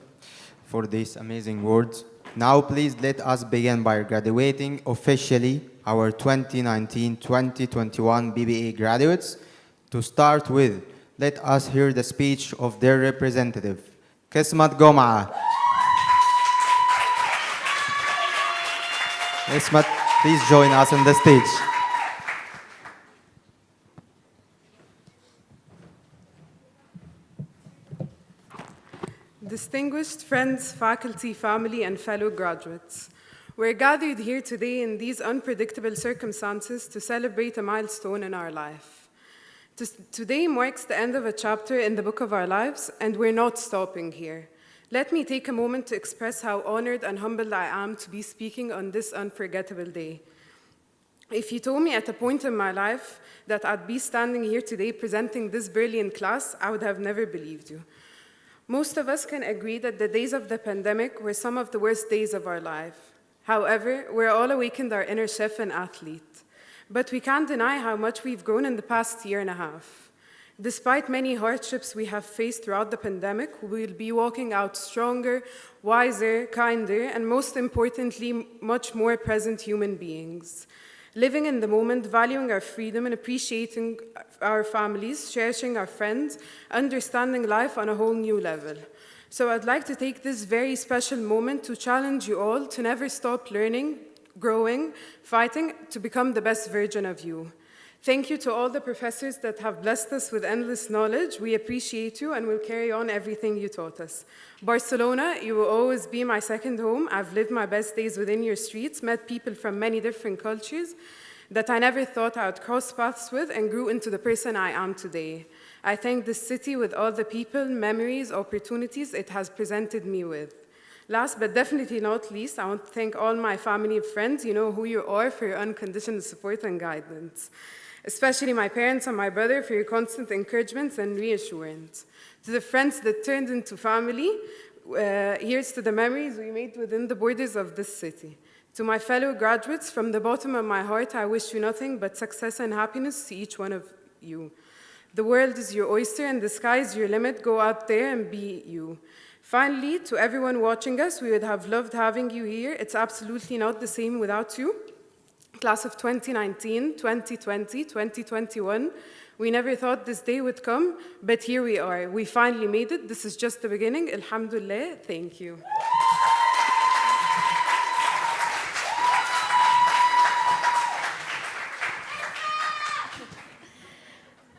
for these amazing words. Now, please let us begin by graduating officially our 2019-2021 BBA graduates. To start with, let us hear the speech of their representative, Kismat Gom'a. Kismat, please join us on the stage. Distinguished friends, faculty, family, and fellow graduates, we're gathered here today in these unpredictable circumstances to celebrate a milestone in our life. Today marks the end of a chapter in the book of our lives, and we're not stopping here. Let me take a moment to express how honored and humbled I am to be speaking on this unforgettable day. If you told me at a point in my life that I'd be standing here today presenting this brilliant class, I would have never believed you. Most of us can agree that the days of the pandemic were some of the worst days of our life. However, we're all awakened our inner chef and athlete. But we can't deny how much we've grown in the past year and a half. Despite many hardships we have faced throughout the pandemic, we'll be walking out stronger, wiser, kinder, and most importantly, much more present human beings. Living in the moment, valuing our freedom and appreciating our families, cherishing our friends, understanding life on a whole new level. So I'd like to take this very special moment to challenge you all to never stop learning, growing, fighting to become the best version of you. Thank you to all the professors that have blessed us with endless knowledge. We appreciate you and will carry on everything you taught us. Barcelona, you will always be my second home. I've lived my best days within your streets, met people from many different cultures that I never thought I would cross paths with, and grew into the person I am today. I thank this city with all the people, memories, opportunities it has presented me with. Last but definitely not least, I want to thank all my family and friends. You know who you are, for your unconditional support and guidance. Especially my parents and my brother for your constant encouragement and reassurance. To the friends that turned into family, here's to the memories we made within the borders of this city. To my fellow graduates, from the bottom of my heart, I wish you nothing but success and happiness to each one of you. The world is your oyster and the sky is your limit. Go out there and be you. Finally, to everyone watching us, we would have loved having you here. It's absolutely not the same without you. Class of 2019, 2020, 2021. We never thought this day would come, but here we are. We finally made it. This is just the beginning. Alhamdulillah. Thank you.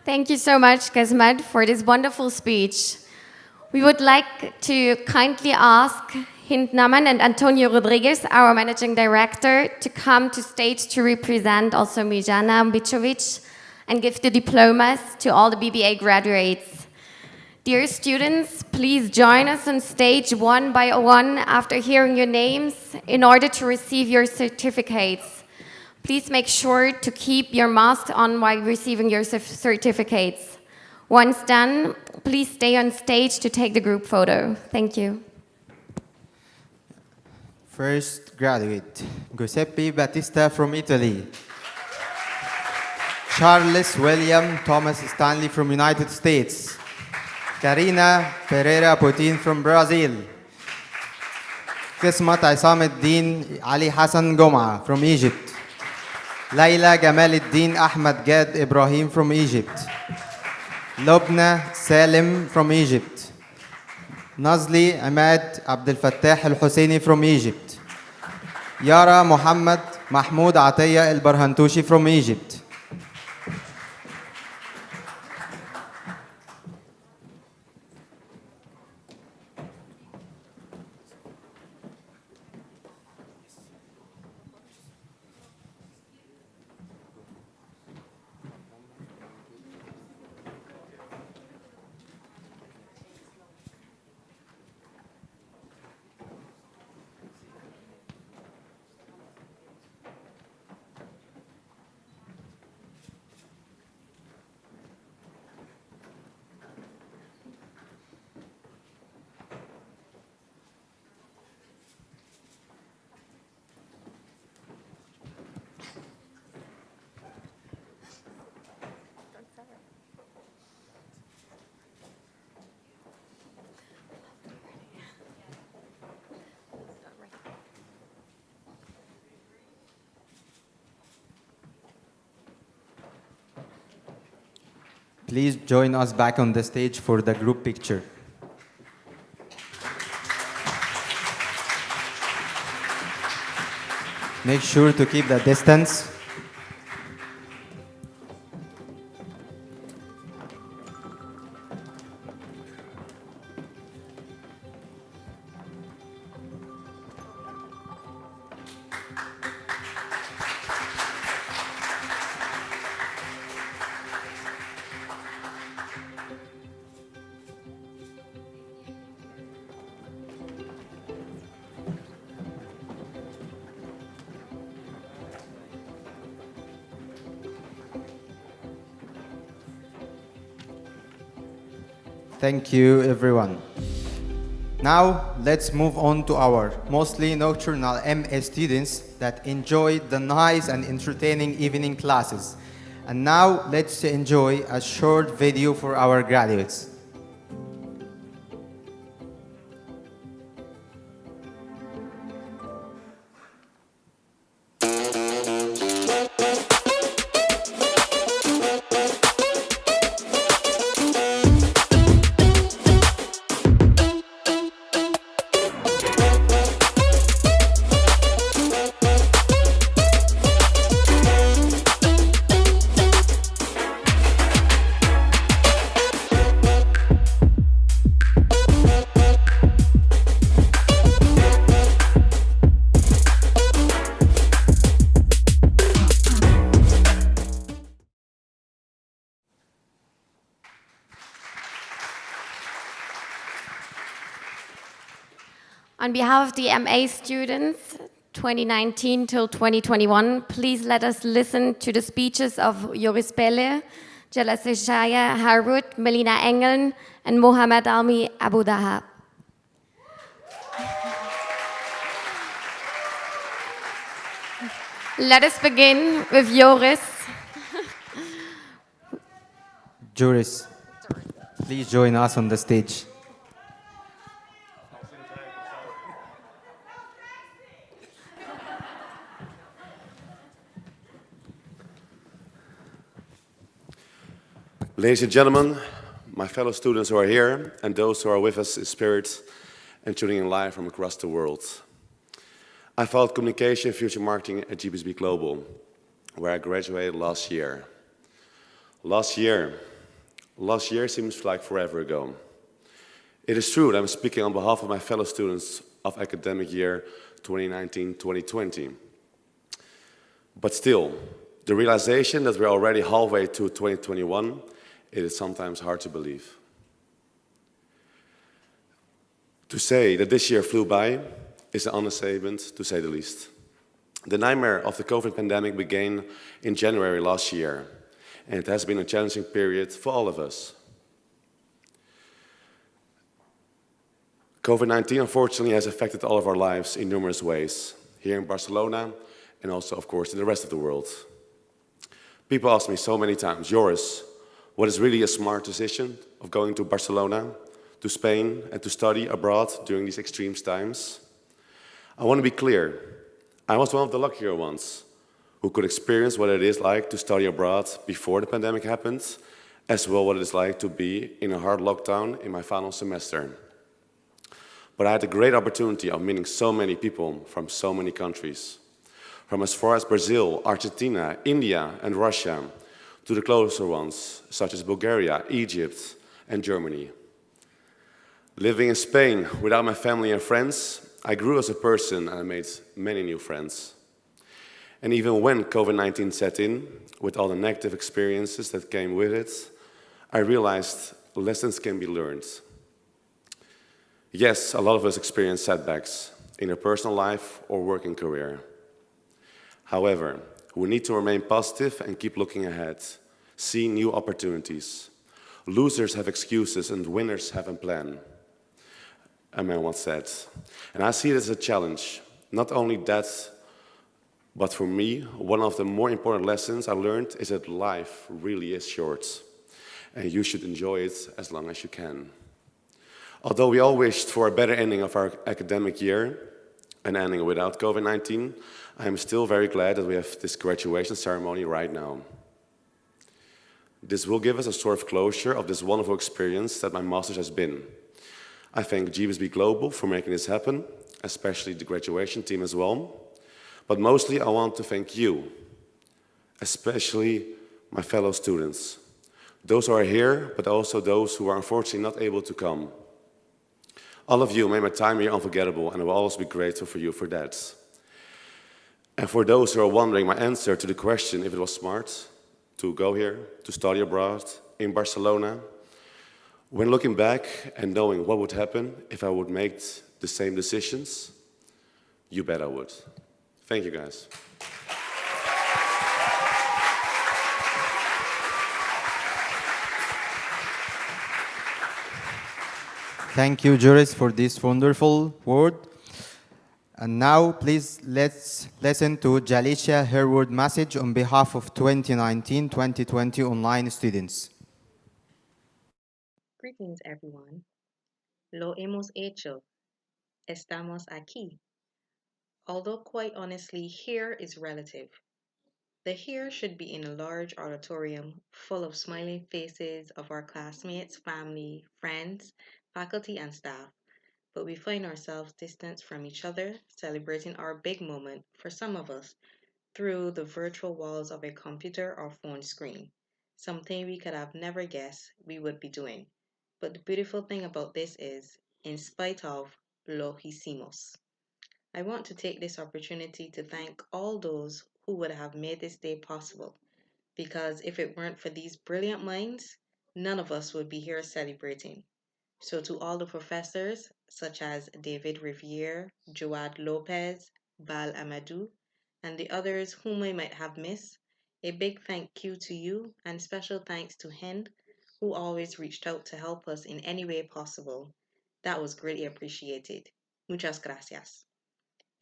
Thank you so much, Kismat, for this wonderful speech. We would like to kindly ask Hind Naman and Antonio Rodriguez, our Managing Director, to come to stage to represent also Mijana Bicovic and give the diplomas to all the BBA graduates. Dear students, please join us on stage one by one after hearing your names in order to receive your certificates. Please make sure to keep your mask on while receiving your certificates. Once done, please stay on stage to take the group photo. Thank you. First graduate, Giuseppe Battista from Italy. Charles William Thomas Stanley from United States. Karina Pereira Putin from Brazil. Kismat Isamuddin Ali Hassan Goma from Egypt. Laila Jamaluddin Ahmad Gad Ibrahim from Egypt. Lobna Salim from Egypt. Nazli Ahmad Abdel Fattah Al Husseini from Egypt. Yara Muhammad Mahmoud Atiyah El Barhantushi from Egypt. Please join us back on the stage for the group picture. Make sure to keep the distance. Thank you, everyone. Now, let's move on to our mostly nocturnal MA students that enjoyed the nice and entertaining evening classes. And now, let's enjoy a short video for our graduates. On behalf of the MA students, 2019 till 2021, please let us listen to the speeches of Joris Pelle, Jalaseshaya Harwood, Melina Engeln, and Mohamed Almi Abu Daha. Let us begin with Joris. Joris, please join us on the stage. Ladies and gentlemen, my fellow students who are here and those who are with us in spirit and tuning in live from across the world. I followed communication and future marketing at GBSB Global, where I graduated last year. Last year seems like forever ago. It is true that I'm speaking on behalf of my fellow students of academic year 2019-2020. But still, the realization that we're already halfway to 2021, it is sometimes hard to believe. To say that this year flew by is an understatement, to say the least. The nightmare of the COVID pandemic began in January last year, and it has been a challenging period for all of us. COVID-19 unfortunately has affected all of our lives in numerous ways, here in Barcelona and also, of course, in the rest of the world. People ask me so many times, Joris, what is really a smart decision of going to Barcelona, to Spain, and to study abroad during these extreme times? I want to be clear. I was one of the luckier ones who could experience what it is like to study abroad before the pandemic happened, as well what it is like to be in a hard lockdown in my final semester. But I had the great opportunity of meeting so many people from so many countries, from as far as Brazil, Argentina, India, and Russia, to the closer ones, such as Bulgaria, Egypt, and Germany. Living in Spain without my family and friends, I grew as a person and I made many new friends. And even when COVID-19 set in, with all the negative experiences that came with it, I realized lessons can be learned. Yes, a lot of us experience setbacks in our personal life or working career. However, we need to remain positive and keep looking ahead, see new opportunities. Losers have excuses and winners have a plan, a man once said. And I see it as a challenge. Not only that, but for me, one of the more important lessons I learned is that life really is short, and you should enjoy it as long as you can. Although we all wished for a better ending of our academic year, an ending without COVID-19, I am still very glad that we have this graduation ceremony right now. This will give us a sort of closure of this wonderful experience that my master's has been. I thank GBSB Global for making this happen, especially the graduation team as well. But mostly I want to thank you, especially my fellow students. Those who are here, but also those who are unfortunately not able to come. All of you made my time here unforgettable, and I will always be grateful for you for that. And for those who are wondering my answer to the question if it was smart to go here, to study abroad in Barcelona, when looking back and knowing what would happen if I would make the same decisions, you bet I would. Thank you, guys. Thank you, Juris, for this wonderful word. And now, please, let's listen to Jalicia Herwood message on behalf of 2019-2020 online students. Greetings, everyone. Lo hemos hecho. Estamos aquí. Although quite honestly, here is relative. The here should be in a large auditorium full of smiling faces of our classmates, family, friends, faculty, and staff. But we find ourselves distanced from each other, celebrating our big moment, for some of us, through the virtual walls of a computer or phone screen, something we could have never guessed we would be doing. But the beautiful thing about this is, in spite of, lo hicimos. I want to take this opportunity to thank all those who would have made this day possible, because if it weren't for these brilliant minds, none of us would be here celebrating. So to all the professors, such as David Riviere, Joad Lopez, Bal Amadou, and the others whom I might have missed, a big thank you to you and special thanks to Hind, who always reached out to help us in any way possible. That was greatly appreciated. Muchas gracias.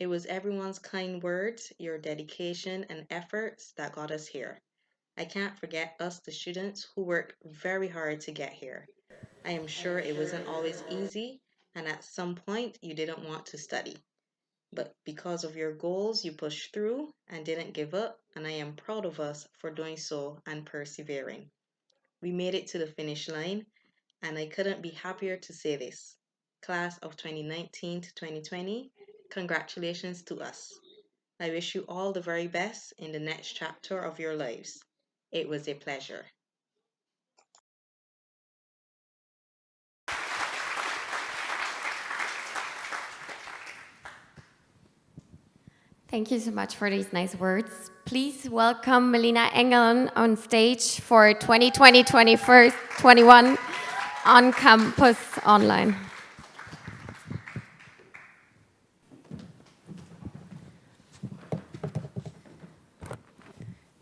It was everyone's kind words, your dedication and efforts that got us here. I can't forget us, the students, who worked very hard to get here. I am sure it wasn't always easy, and at some point you didn't want to study. But because of your goals, you pushed through and didn't give up, and I am proud of us for doing so and persevering. We made it to the finish line, and I couldn't be happier to say this. Class of 2019 to 2020, congratulations to us. I wish you all the very best in the next chapter of your lives. It was a pleasure. Thank you so much for these nice words. Please welcome Melina Engelen on stage for 2020-21 on campus online.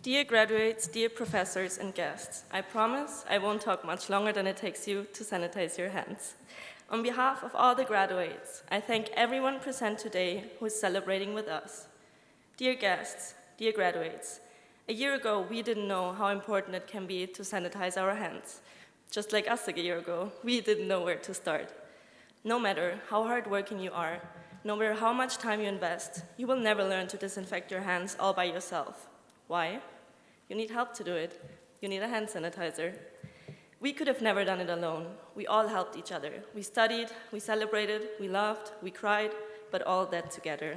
Dear graduates, dear professors and guests, I promise I won't talk much longer than it takes you to sanitize your hands. On behalf of all the graduates, I thank everyone present today who is celebrating with us. Dear guests, dear graduates, a year ago we didn't know how important it can be to sanitize our hands. Just like us a year ago, we didn't know where to start. No matter how hardworking you are, no matter how much time you invest, you will never learn to disinfect your hands all by yourself. Why? You need help to do it. You need a hand sanitizer. We could have never done it alone. We all helped each other. We studied, we celebrated, we laughed, we cried, but all that together.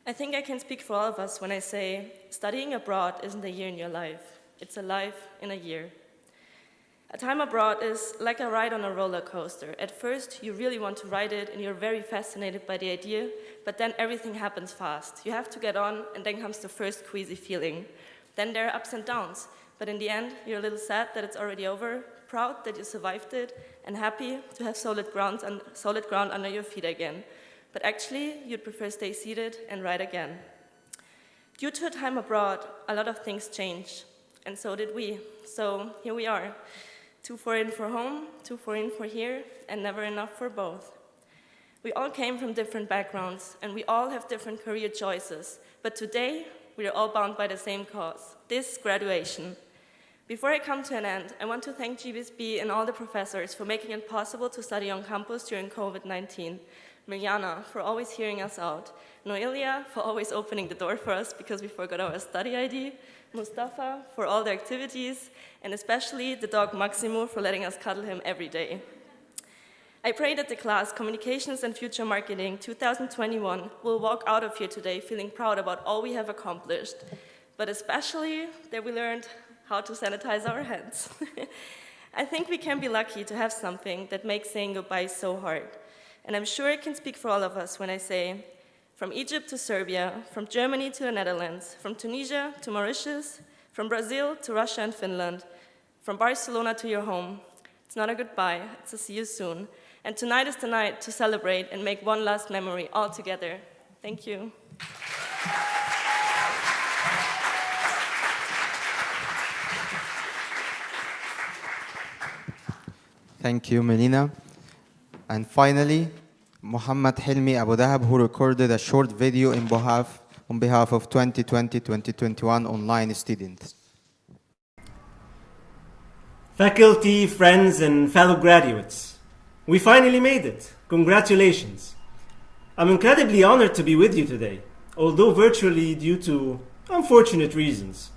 I think I can speak for all of us when I say studying abroad isn't a year in your life. It's a life in a year. A time abroad is like a ride on a roller coaster. At first, you really want to ride it, and you're very fascinated by the idea, but then everything happens fast. You have to get on, and then comes the first queasy feeling. Then there are ups and downs, but in the end, you're a little sad that it's already over, proud that you survived it, and happy to have solid ground under your feet again. But actually, you'd prefer stay seated and ride again. Due to a time abroad, a lot of things changed, and so did we. So here we are. 2 foreign for home, 2 foreign for here, and never enough for both. We all came from different backgrounds, and we all have different career choices. But today, we are all bound by the same cause, this graduation. Before I come to an end, I want to thank GBSB and all the professors for making it possible to study on campus during COVID-19. Miljana for always hearing us out. Noelia for always opening the door for us because we forgot our study ID. Mustafa for all the activities, and especially the dog Maximo for letting us cuddle him every day. I pray that the class Communications and Future Marketing 2021 will walk out of here today feeling proud about all we have accomplished, but especially that we learned how to sanitize our hands. I think we can be lucky to have something that makes saying goodbye so hard. And I'm sure I can speak for all of us when I say, from Egypt to Serbia, from Germany to the Netherlands, from Tunisia to Mauritius, from Brazil to Russia and Finland, from Barcelona to your home. It's not a goodbye, it's a see you soon. And tonight is the night to celebrate and make one last memory all together. Thank you. Thank you, Melina. And finally, Muhammad Hilmi Abu Dahab, who recorded a short video on behalf of 2020-2021 online students. Faculty, friends, and fellow graduates, we finally made it. Congratulations. I'm incredibly honored to be with you today, although virtually due to unfortunate reasons.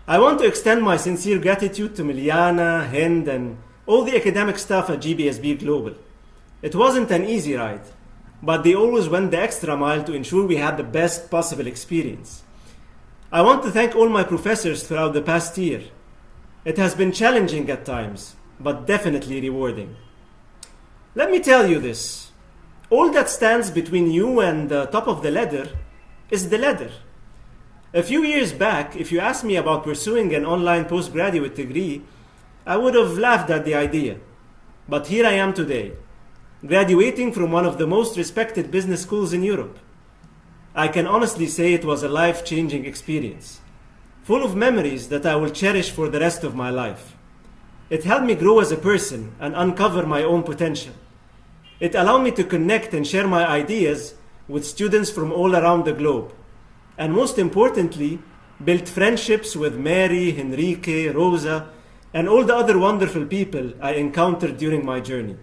I want to extend my sincere gratitude to Miliana, Hind, and all the academic staff at GBSB Global. It wasn't an easy ride, but they always went the extra mile to ensure we had the best possible experience. I want to thank all my professors throughout the past year. It has been challenging at times, but definitely rewarding. Let me tell you this. All that stands between you and the top of the ladder is the ladder. A few years back, if you asked me about pursuing an online postgraduate degree, I would have laughed at the idea. But here I am today, graduating from one of the most respected business schools in Europe. I can honestly say it was a life-changing experience, full of memories that I will cherish for the rest of my life. It helped me grow as a person and uncover my own potential. It allowed me to connect and share my ideas with students from all around the globe. And most importantly, build friendships with Mary, Enrique, Rosa, and all the other wonderful people I encountered during my journey.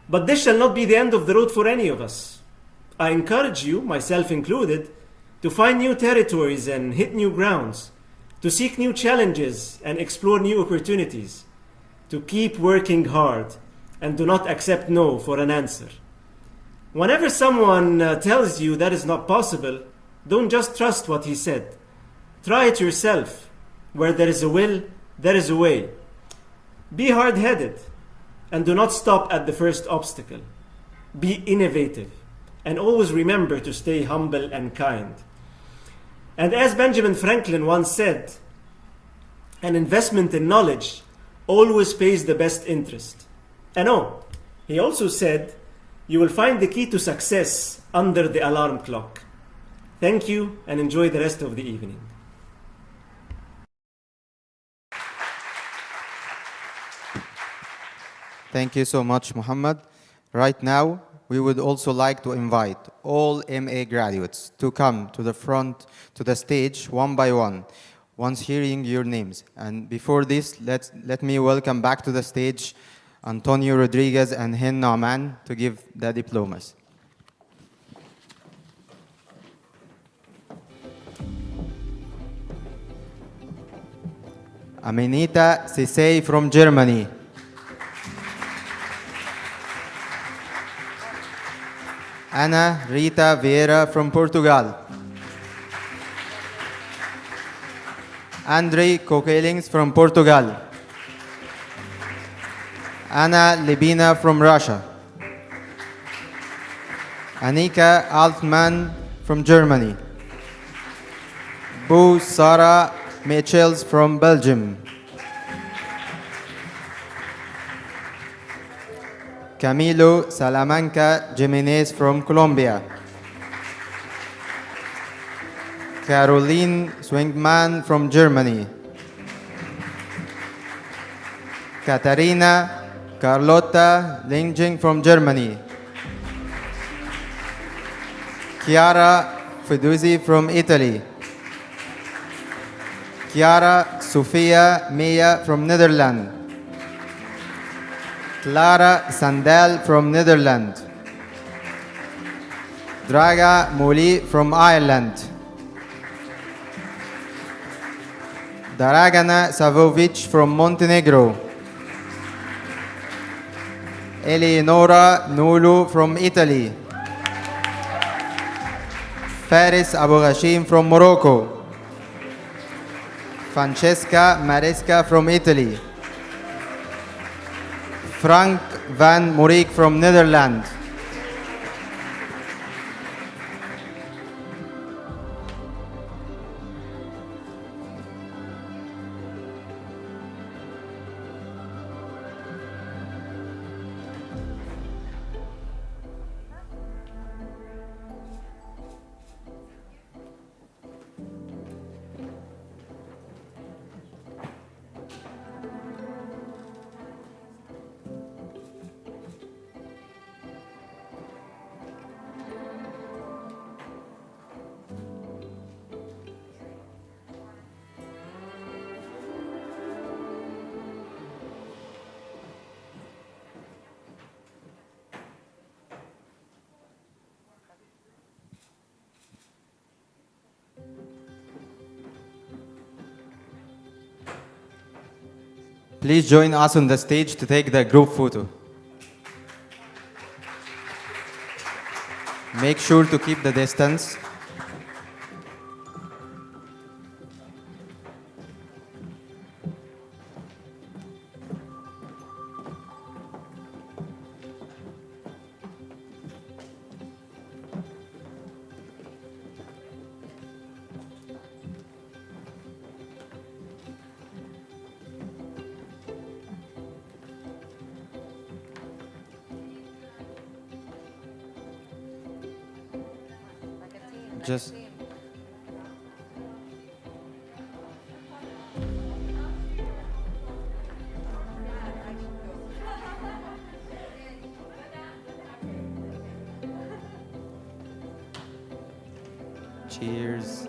But this shall not be the end of the road for any of us. I encourage you, myself included, to find new territories and hit new grounds, to seek new challenges and explore new opportunities, to keep working hard and do not accept no for an answer. Whenever someone tells you that is not possible, don't just trust what he said. Try it yourself. Where there is a will, there is a way. Be hard-headed and do not stop at the first obstacle. Be innovative and always remember to stay humble and kind. And as Benjamin Franklin once said, an investment in knowledge always pays the best interest. And oh, he also said, you will find the key to success under the alarm clock. Thank you and enjoy the rest of the evening. Thank you so much, Muhammad. Right now, we would also like to invite all MA graduates to come to the front, to the stage, one by one, once hearing your names. And before this, let me welcome back to the stage Antonio Rodriguez and Hind Nauman to give the diplomas. Aminita Sisei from Germany. Ana Rita Vieira from Portugal. Andre Kokelings from Portugal. Anna Libina from Russia. Anika Altman from Germany. Boo Sarah Michels from Belgium. Camilo Salamanca Jimenez from Colombia. Caroline Swingman from Germany. Katarina Carlotta Lingjing from Germany. Chiara Feduzzi from Italy. Chiara Sofia Mea from Netherlands. Clara Sandel from Netherlands. Draga Moli from Ireland. Daragana Savovic from Montenegro. Eleonora Nulu from Italy. Faris Aboghashim from Morocco. Francesca Maresca from Italy. Frank van Morik from Netherlands. Please join us on the stage to take the group photo. Make sure to keep the distance. Just cheers.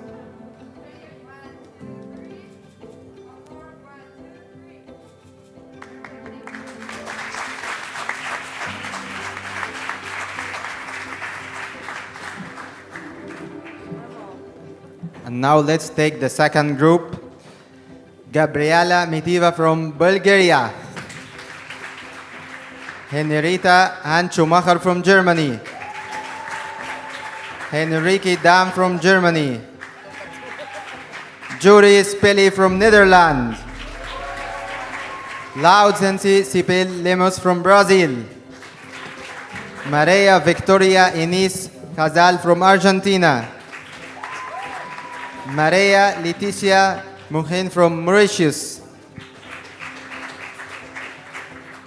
And now let's take the second group. Gabriela Mitiva from Bulgaria. Henrietta Hanchumacher from Germany. Henrike Dam from Germany. Juri Spelly from Netherlands. Laudzensi Sipel Lemos from Brazil. Maria Victoria Inés Casal from Argentina. Maria Leticia Muhin from Mauritius.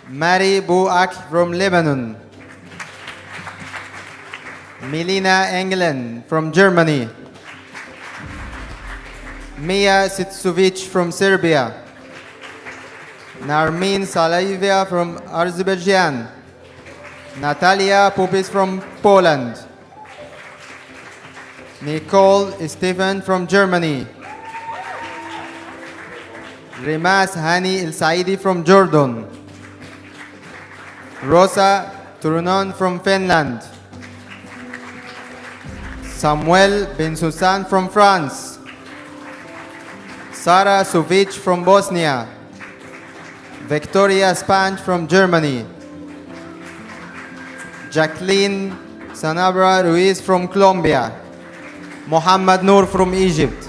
Mary Bouak from Lebanon. Milena Engelen from Germany. Mia Sitsovic from Serbia. Narmin Salayevia from Azerbaijan. Natalia Popis from Poland. Nicole Stephen from Germany. Rimas Hani El Saidi from Jordan. Rosa Turunon from Finland. Samuel Ben Susan from France. Sara Suvic from Bosnia. Victoria Spanj from Germany. Jacqueline Sanabra Ruiz from Colombia. Mohammad Noor from Egypt.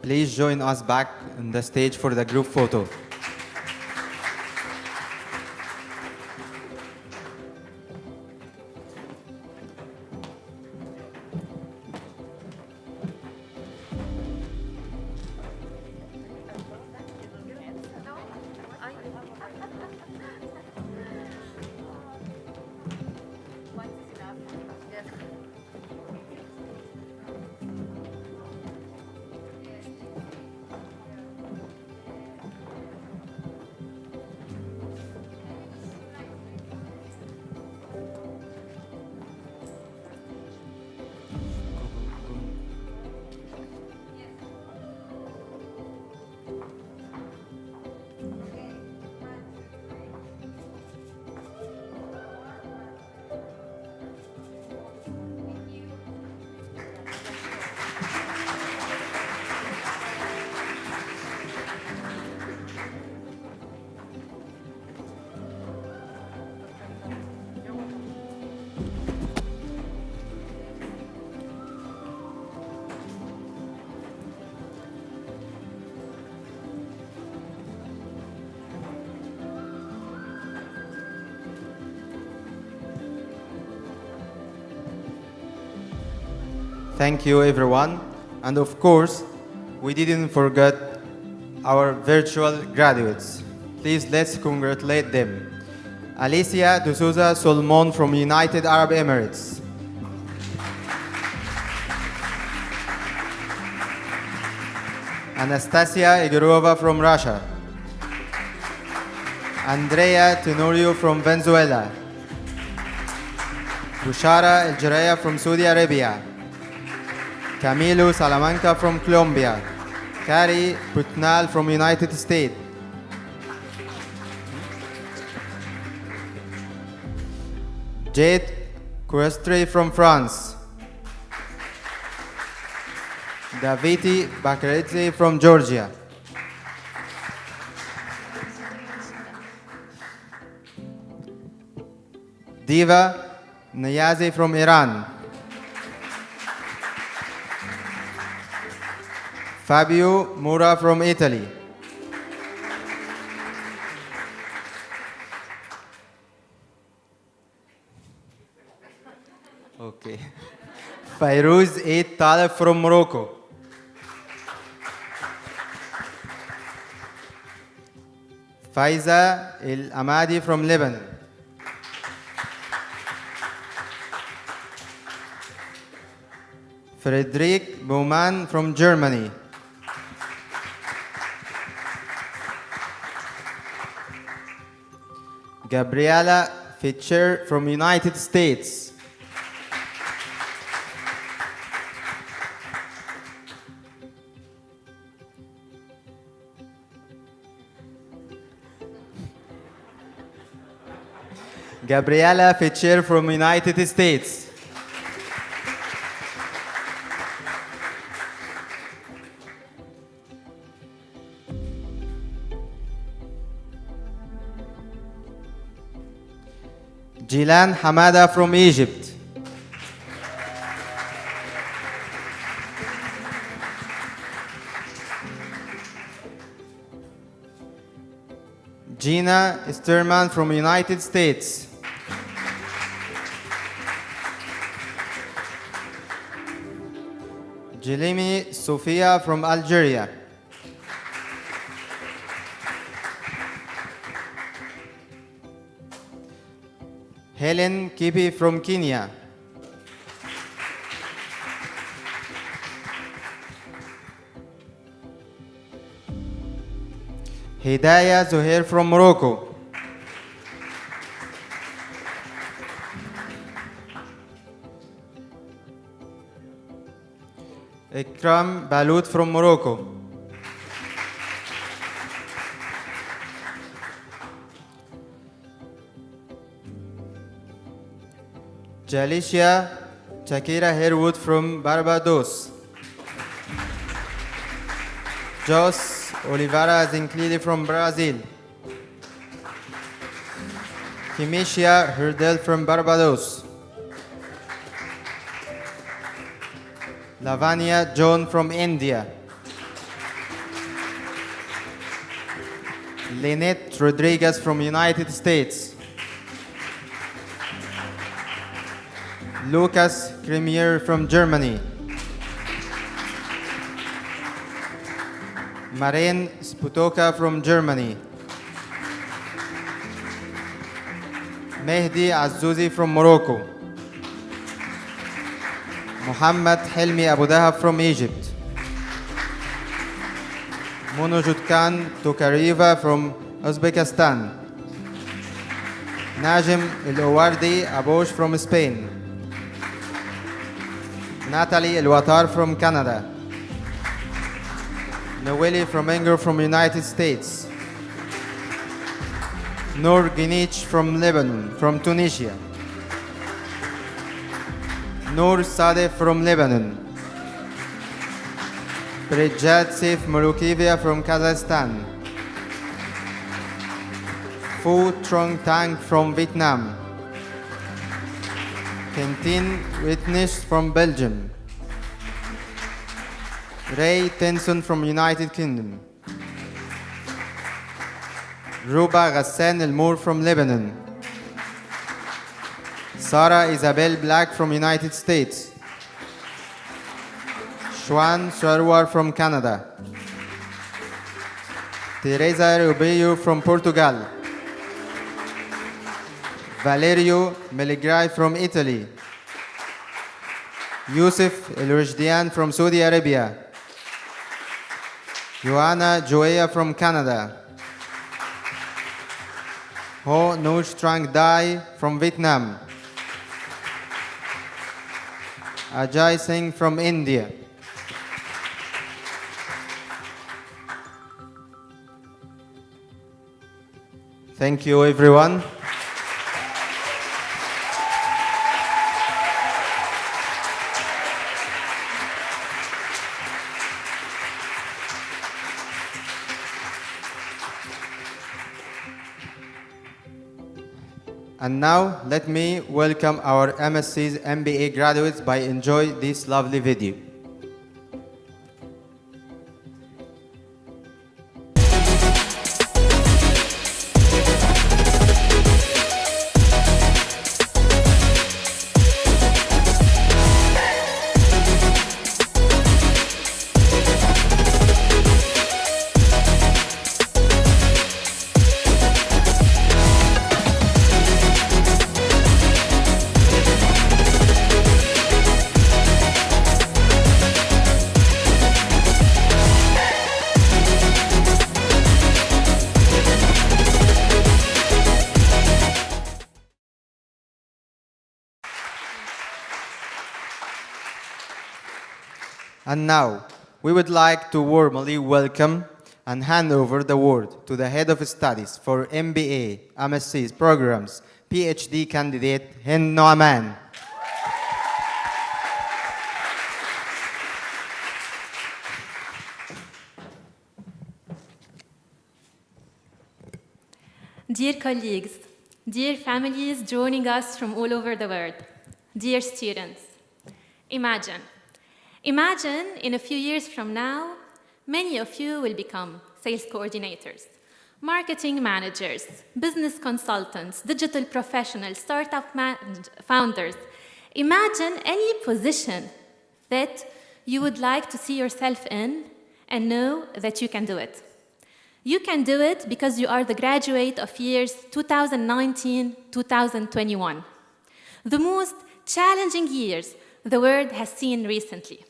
Please join us back on the stage for the group photo. Thank you, everyone. And of course, we didn't forget our virtual graduates. Please let's congratulate them. Alicia de Souza Solomon from United Arab Emirates. Anastasia Igorova from Russia. Andrea Tenorio from Venezuela. Bushara El Jiraya from Saudi Arabia. Camilo Salamanca from Colombia. Kari Putnal from United States. Jade Questre from France. Daviti Bakretzi from Georgia. Diva Niyazi from Iran. Fabio Mura from Italy. Okay. Fairuz Eid Talib from Morocco. Faiza El Amadi from Lebanon. Frederic Baumann from Germany. Gabriela Fischer from United States. Gabriela Fischer from United States. Jilan Hamada from Egypt. Gina Sterman from United States. Jelimi Sofia from Algeria. Helen Kipi from Kenya. Hidayah Zuhair from Morocco. Ikram Balut from Morocco. Jalicia Shakira Harewood from Barbados. Jos Oliveira Zinclili from Brazil. Kimishia Herdel from Barbados. Lavania John from India. Lynette Rodriguez from United States. Lucas Cremier from Germany. Maren Sputoka from Germany. Mehdi Azouzi from Morocco. Muhammad Helmi Abu Dahab from Egypt. Monojud Khan Tokariva from Uzbekistan. Najim El-Owardi Abosh from Spain. Natalie El-Watar from Canada. Noeli Fromengo from United States. Noor Ginich from Lebanon, from Tunisia. Noor Sadeh from Lebanon. Prejat Saif Molukivia from Kazakhstan. Phu Trong Tang from Vietnam. Quentin Witness from Belgium. Ray Tenson from United Kingdom. Ruba Ghassan El-Mour from Lebanon. Sarah Isabel Black from United States. Xuan Sarwar from Canada. Teresa Rubio from Portugal. Valerio Meligrai from Italy. Yusuf El-Rujdian from Saudi Arabia. Joanna Joea from Canada. Ho Nuch Trang Dai from Vietnam. Ajay Singh from India. Thank you, everyone. And now, let me welcome our MSc's MBA graduates by enjoy this lovely video. And now, we would like to warmly welcome and hand over the word to the Head of Studies for MBA, MSc programs, PhD candidate, Hind Noaman. Dear colleagues, dear families joining us from all over the world, dear students, imagine in a few years from now, many of you will become sales coordinators, marketing managers, business consultants, digital professionals, startup founders. Imagine any position that you would like to see yourself in and know that you can do it. You can do it because you are the graduate of years 2019-2021, the most challenging years the world has seen recently.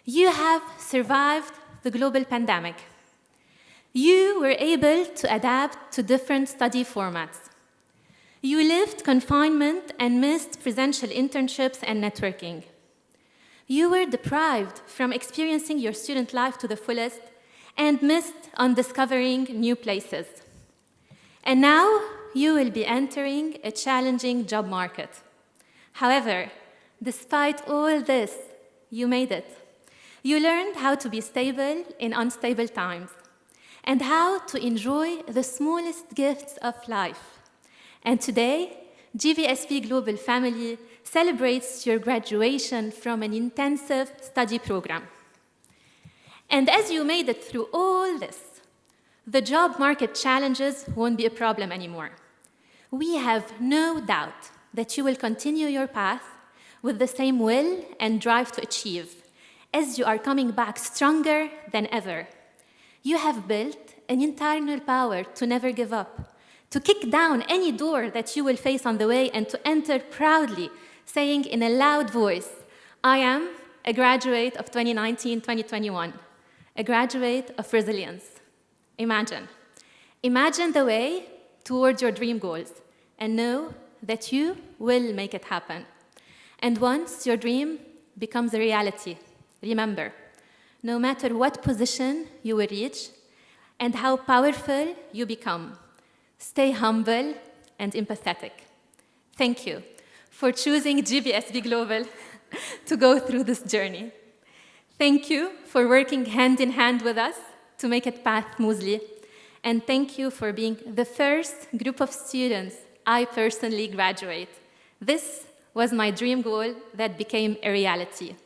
You have survived the global pandemic. You were able to adapt to different study formats. You lived confinement and missed presential internships and networking. You were deprived from experiencing your student life to the fullest and missed on discovering new places. And now you will be entering a challenging job market. However, despite all this, you made it. You learned how to be stable in unstable times and how to enjoy the smallest gifts of life. And today, GVSB Global Family celebrates your graduation from an intensive study program. And as you made it through all this, the job market challenges won't be a problem anymore. We have no doubt that you will continue your path with the same will and drive to achieve, as you are coming back stronger than ever. You have built an internal power to never give up, to kick down any door that you will face on the way, and to enter proudly, saying in a loud voice, I am a graduate of 2019-2021, a graduate of resilience. Imagine the way towards your dream goals, and know that you will make it happen. And once your dream becomes a reality, remember, no matter what position you will reach and how powerful you become, stay humble and empathetic. Thank you for choosing GVSB Global to go through this journey. Thank you for working hand in hand with us to make it pass smoothly. And thank you for being the first group of students I personally graduate. This was my dream goal that became a reality.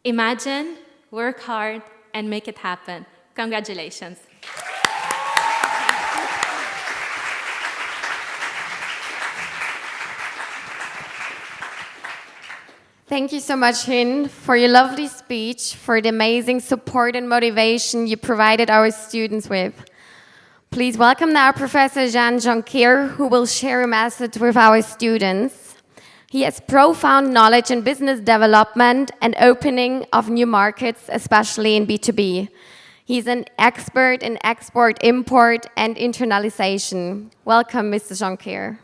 Imagine, work hard, and make it happen. Congratulations. Thank you so much, Hind, for your lovely speech, for the amazing support and motivation you provided our students with. Please welcome now Professor Jonker, who will share a message with our students. He has profound knowledge in business development and opening of new markets, especially in B2B. He's an expert in export, import, and internalization. Welcome, Mr. Jonker.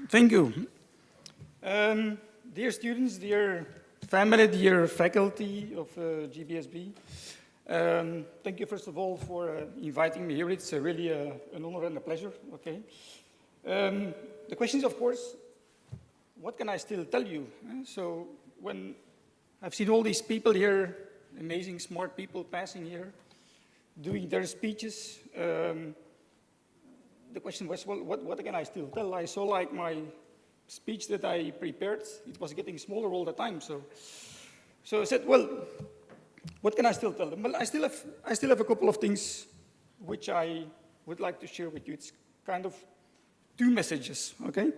Thank you. Dear students, dear family, dear faculty of GVSB, thank you first of all for inviting me here. It's really an honor and a pleasure, okay? The question is, of course, what can I still tell you? So when I've seen all these people here, amazing smart people passing here, doing their speeches. The question was, well, what can I still tell? I saw like my speech that I prepared, it was getting smaller all the time. So I said, well, what can I still tell them? Well, I still have a couple of things which I would like to share with you. It's kind of two messages, okay?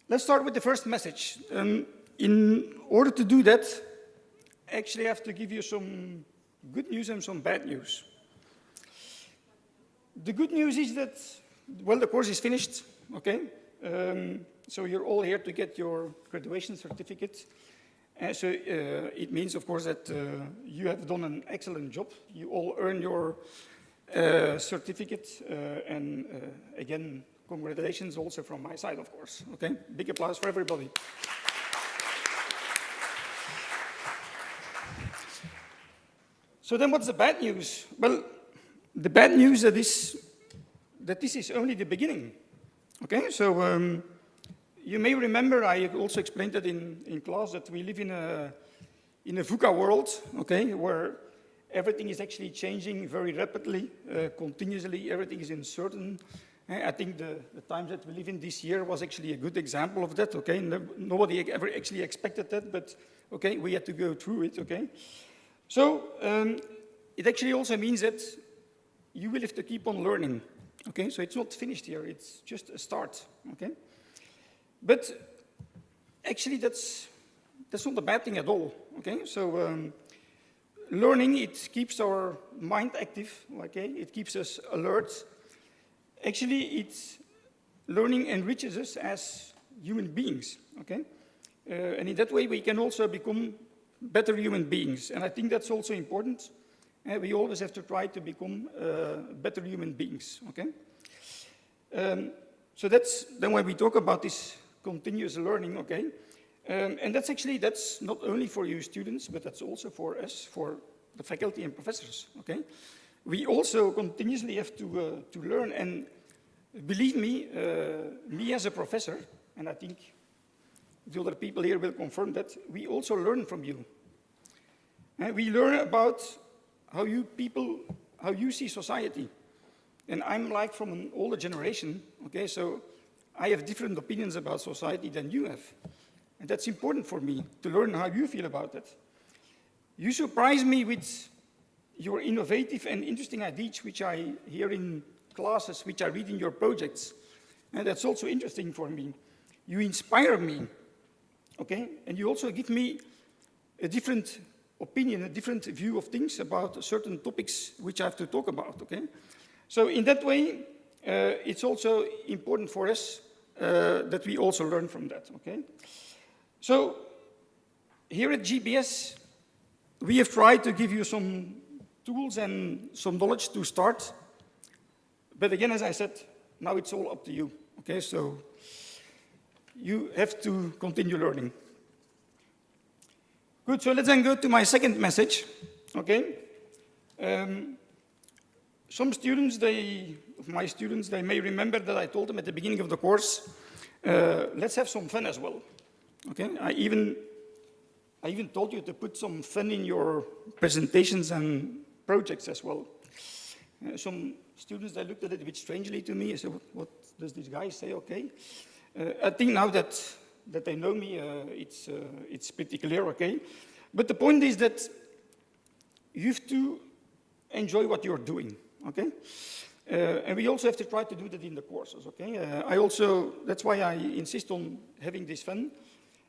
Let's start with the first message. In order to do that, actually I have to give you some good news and some bad news. The good news is that, well, the course is finished, okay? So you're all here to get your graduation certificate. So it means, of course, that you have done an excellent job. You all earn your certificate. And again, congratulations also from my side, of course, okay? Big applause for everybody. So then what's the bad news? Well, the bad news that this is only the beginning, okay? So you may remember, I also explained that in class, that we live in a VUCA world, okay, where everything is actually changing very rapidly, continuously, everything is uncertain. I think the times that we live in this year was actually a good example of that, okay? Nobody ever actually expected that, but okay, we had to go through it, okay? So it actually also means that you will have to keep on learning, okay? So it's not finished here, it's just a start, okay? But actually that's not a bad thing at all, okay? So learning, it keeps our mind active, okay? It keeps us alert. Actually, learning enriches us as human beings, okay? And in that way, we can also become better human beings. And I think that's also important. We always have to try to become better human beings, okay? So that's then when we talk about this continuous learning, okay? And that's not only for you students, but that's also for us, for the faculty and professors, okay? We also continuously have to learn, and believe me, me as a professor, and I think the other people here will confirm that, we also learn from you. And we learn about how you see society. And I'm like from an older generation, okay, so I have different opinions about society than you have. And that's important for me, to learn how you feel about it. You surprise me with your innovative and interesting ideas, which I hear in classes, which I read in your projects. And that's also interesting for me. You inspire me, okay? And you also give me a different opinion, a different view of things about certain topics which I have to talk about, okay? So in that way, it's also important for us that we also learn from that, okay? So here at GBS, we have tried to give you some tools and some knowledge to start. But again, as I said, now it's all up to you, okay? So you have to continue learning. Good, so let's then go to my second message, okay? Some students, my students, they may remember that I told them at the beginning of the course, let's have some fun as well, okay? I even told you to put some fun in your presentations and projects as well. Some students, they looked at it a bit strangely to me. I said, what does this guy say? Okay. I think now that they know me, it's pretty clear, okay? But the point is that you have to enjoy what you're doing, okay? And we also have to try to do that in the courses, okay? That's why I insist on having this fun.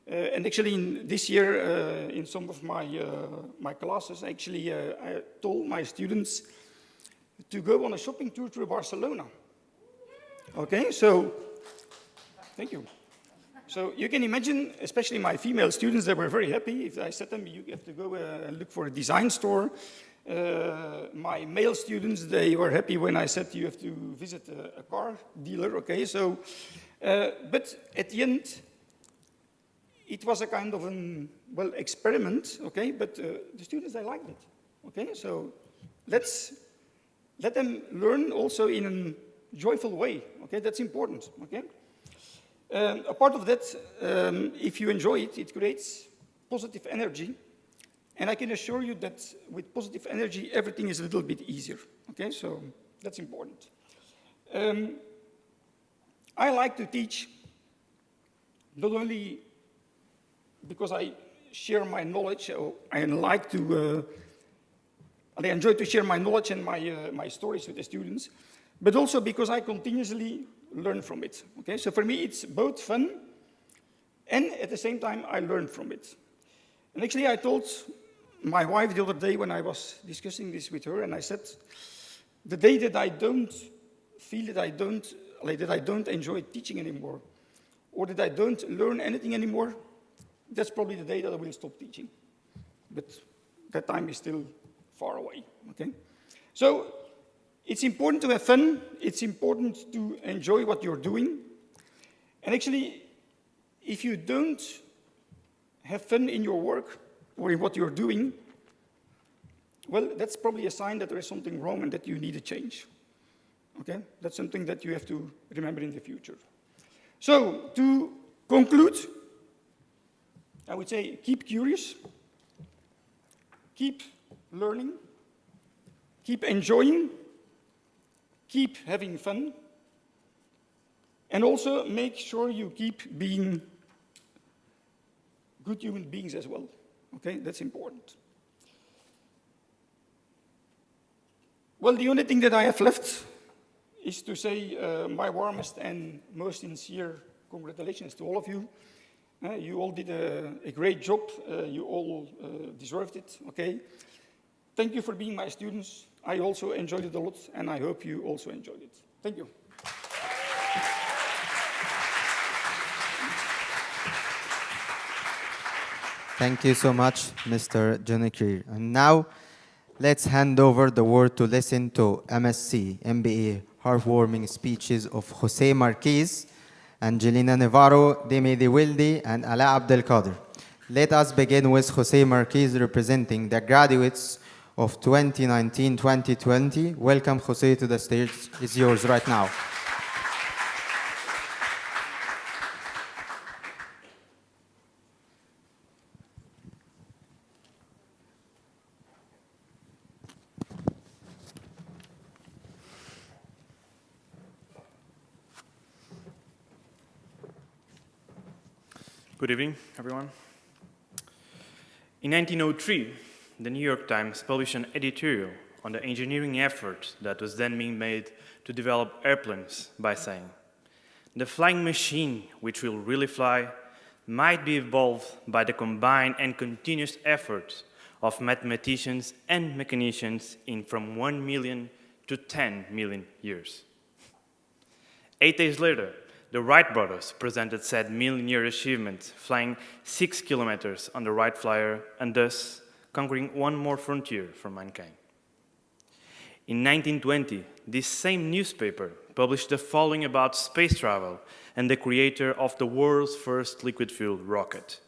And actually, this year, in some of my classes, actually, I told my students to go on a shopping tour through Barcelona. Okay, so, thank you. So you can imagine, especially my female students, they were very happy if I said to them, you have to go and look for a design store. My male students, they were happy when I said you have to visit a car dealer, okay? So, but at the end, it was a kind of an, experiment, okay? But the students, they liked it, okay? So let them learn also in a joyful way, okay? That's important, okay? A part of that, if you enjoy it, it creates positive energy. And I can assure you that with positive energy, everything is a little bit easier. Okay, so that's important. I like to teach not only because I share my knowledge, I like to, I enjoy to share my knowledge and my stories with the students, but also because I continuously learn from it. Okay, so for me, it's both fun and at the same time, I learn from it. And actually, I told my wife the other day when I was discussing this with her, and I said, the day that I don't feel that I don't enjoy teaching anymore, or that I don't learn anything anymore, that's probably the day that I will stop teaching. But that time is still far away, okay? So it's important to have fun, it's important to enjoy what you're doing, and actually, if you don't have fun in your work or in what you're doing, well, that's probably a sign that there is something wrong and that you need a change. Okay? That's something that you have to remember in the future. So, to conclude, I would say keep curious, keep learning, keep enjoying, keep having fun, and also make sure you keep being good human beings as well. Okay, that's important. Well, the only thing that I have left is to say my warmest and most sincere congratulations to all of you. You all did a great job. You all deserved it, okay? Thank you for being my students. I also enjoyed it a lot, and I hope you also enjoyed it. Thank you. Thank you so much, Mr. Jonker. And now, let's hand over the word to listen to Msc Mba heartwarming speeches of Jose Marquis, Angelina Navarro, Demi De Wilde, and Ala Abdel Qadir. Let us begin with Jose Marquis representing the graduates of 2019-2020. Welcome, Jose, to the stage. It's yours right now. Good evening, everyone. In 1903, the New York Times published an editorial on the engineering effort that was then being made to develop airplanes by saying, "The flying machine, which will really fly, might be evolved by the combined and continuous efforts of mathematicians and mechanicians in from 1 million to 10 million years." 8 days later, the Wright brothers presented said million-year achievement, flying 6 kilometers on the Wright Flyer and thus conquering one more frontier for mankind. In 1920, this same newspaper published the following about space travel and the creator of the world's first liquid-fueled rocket.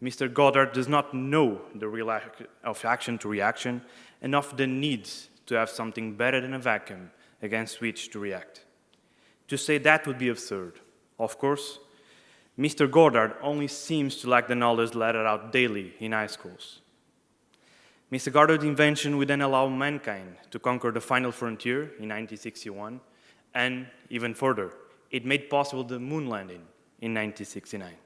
Mr. Goddard does not know the real of action to reaction and of the need to have something better than a vacuum against which to react. To say that would be absurd. Of course, Mr. Goddard only seems to lack the knowledge let out daily in high schools. Mr. Goddard's invention would then allow mankind to conquer the final frontier in 1961, and even further, it made possible the moon landing in 1969.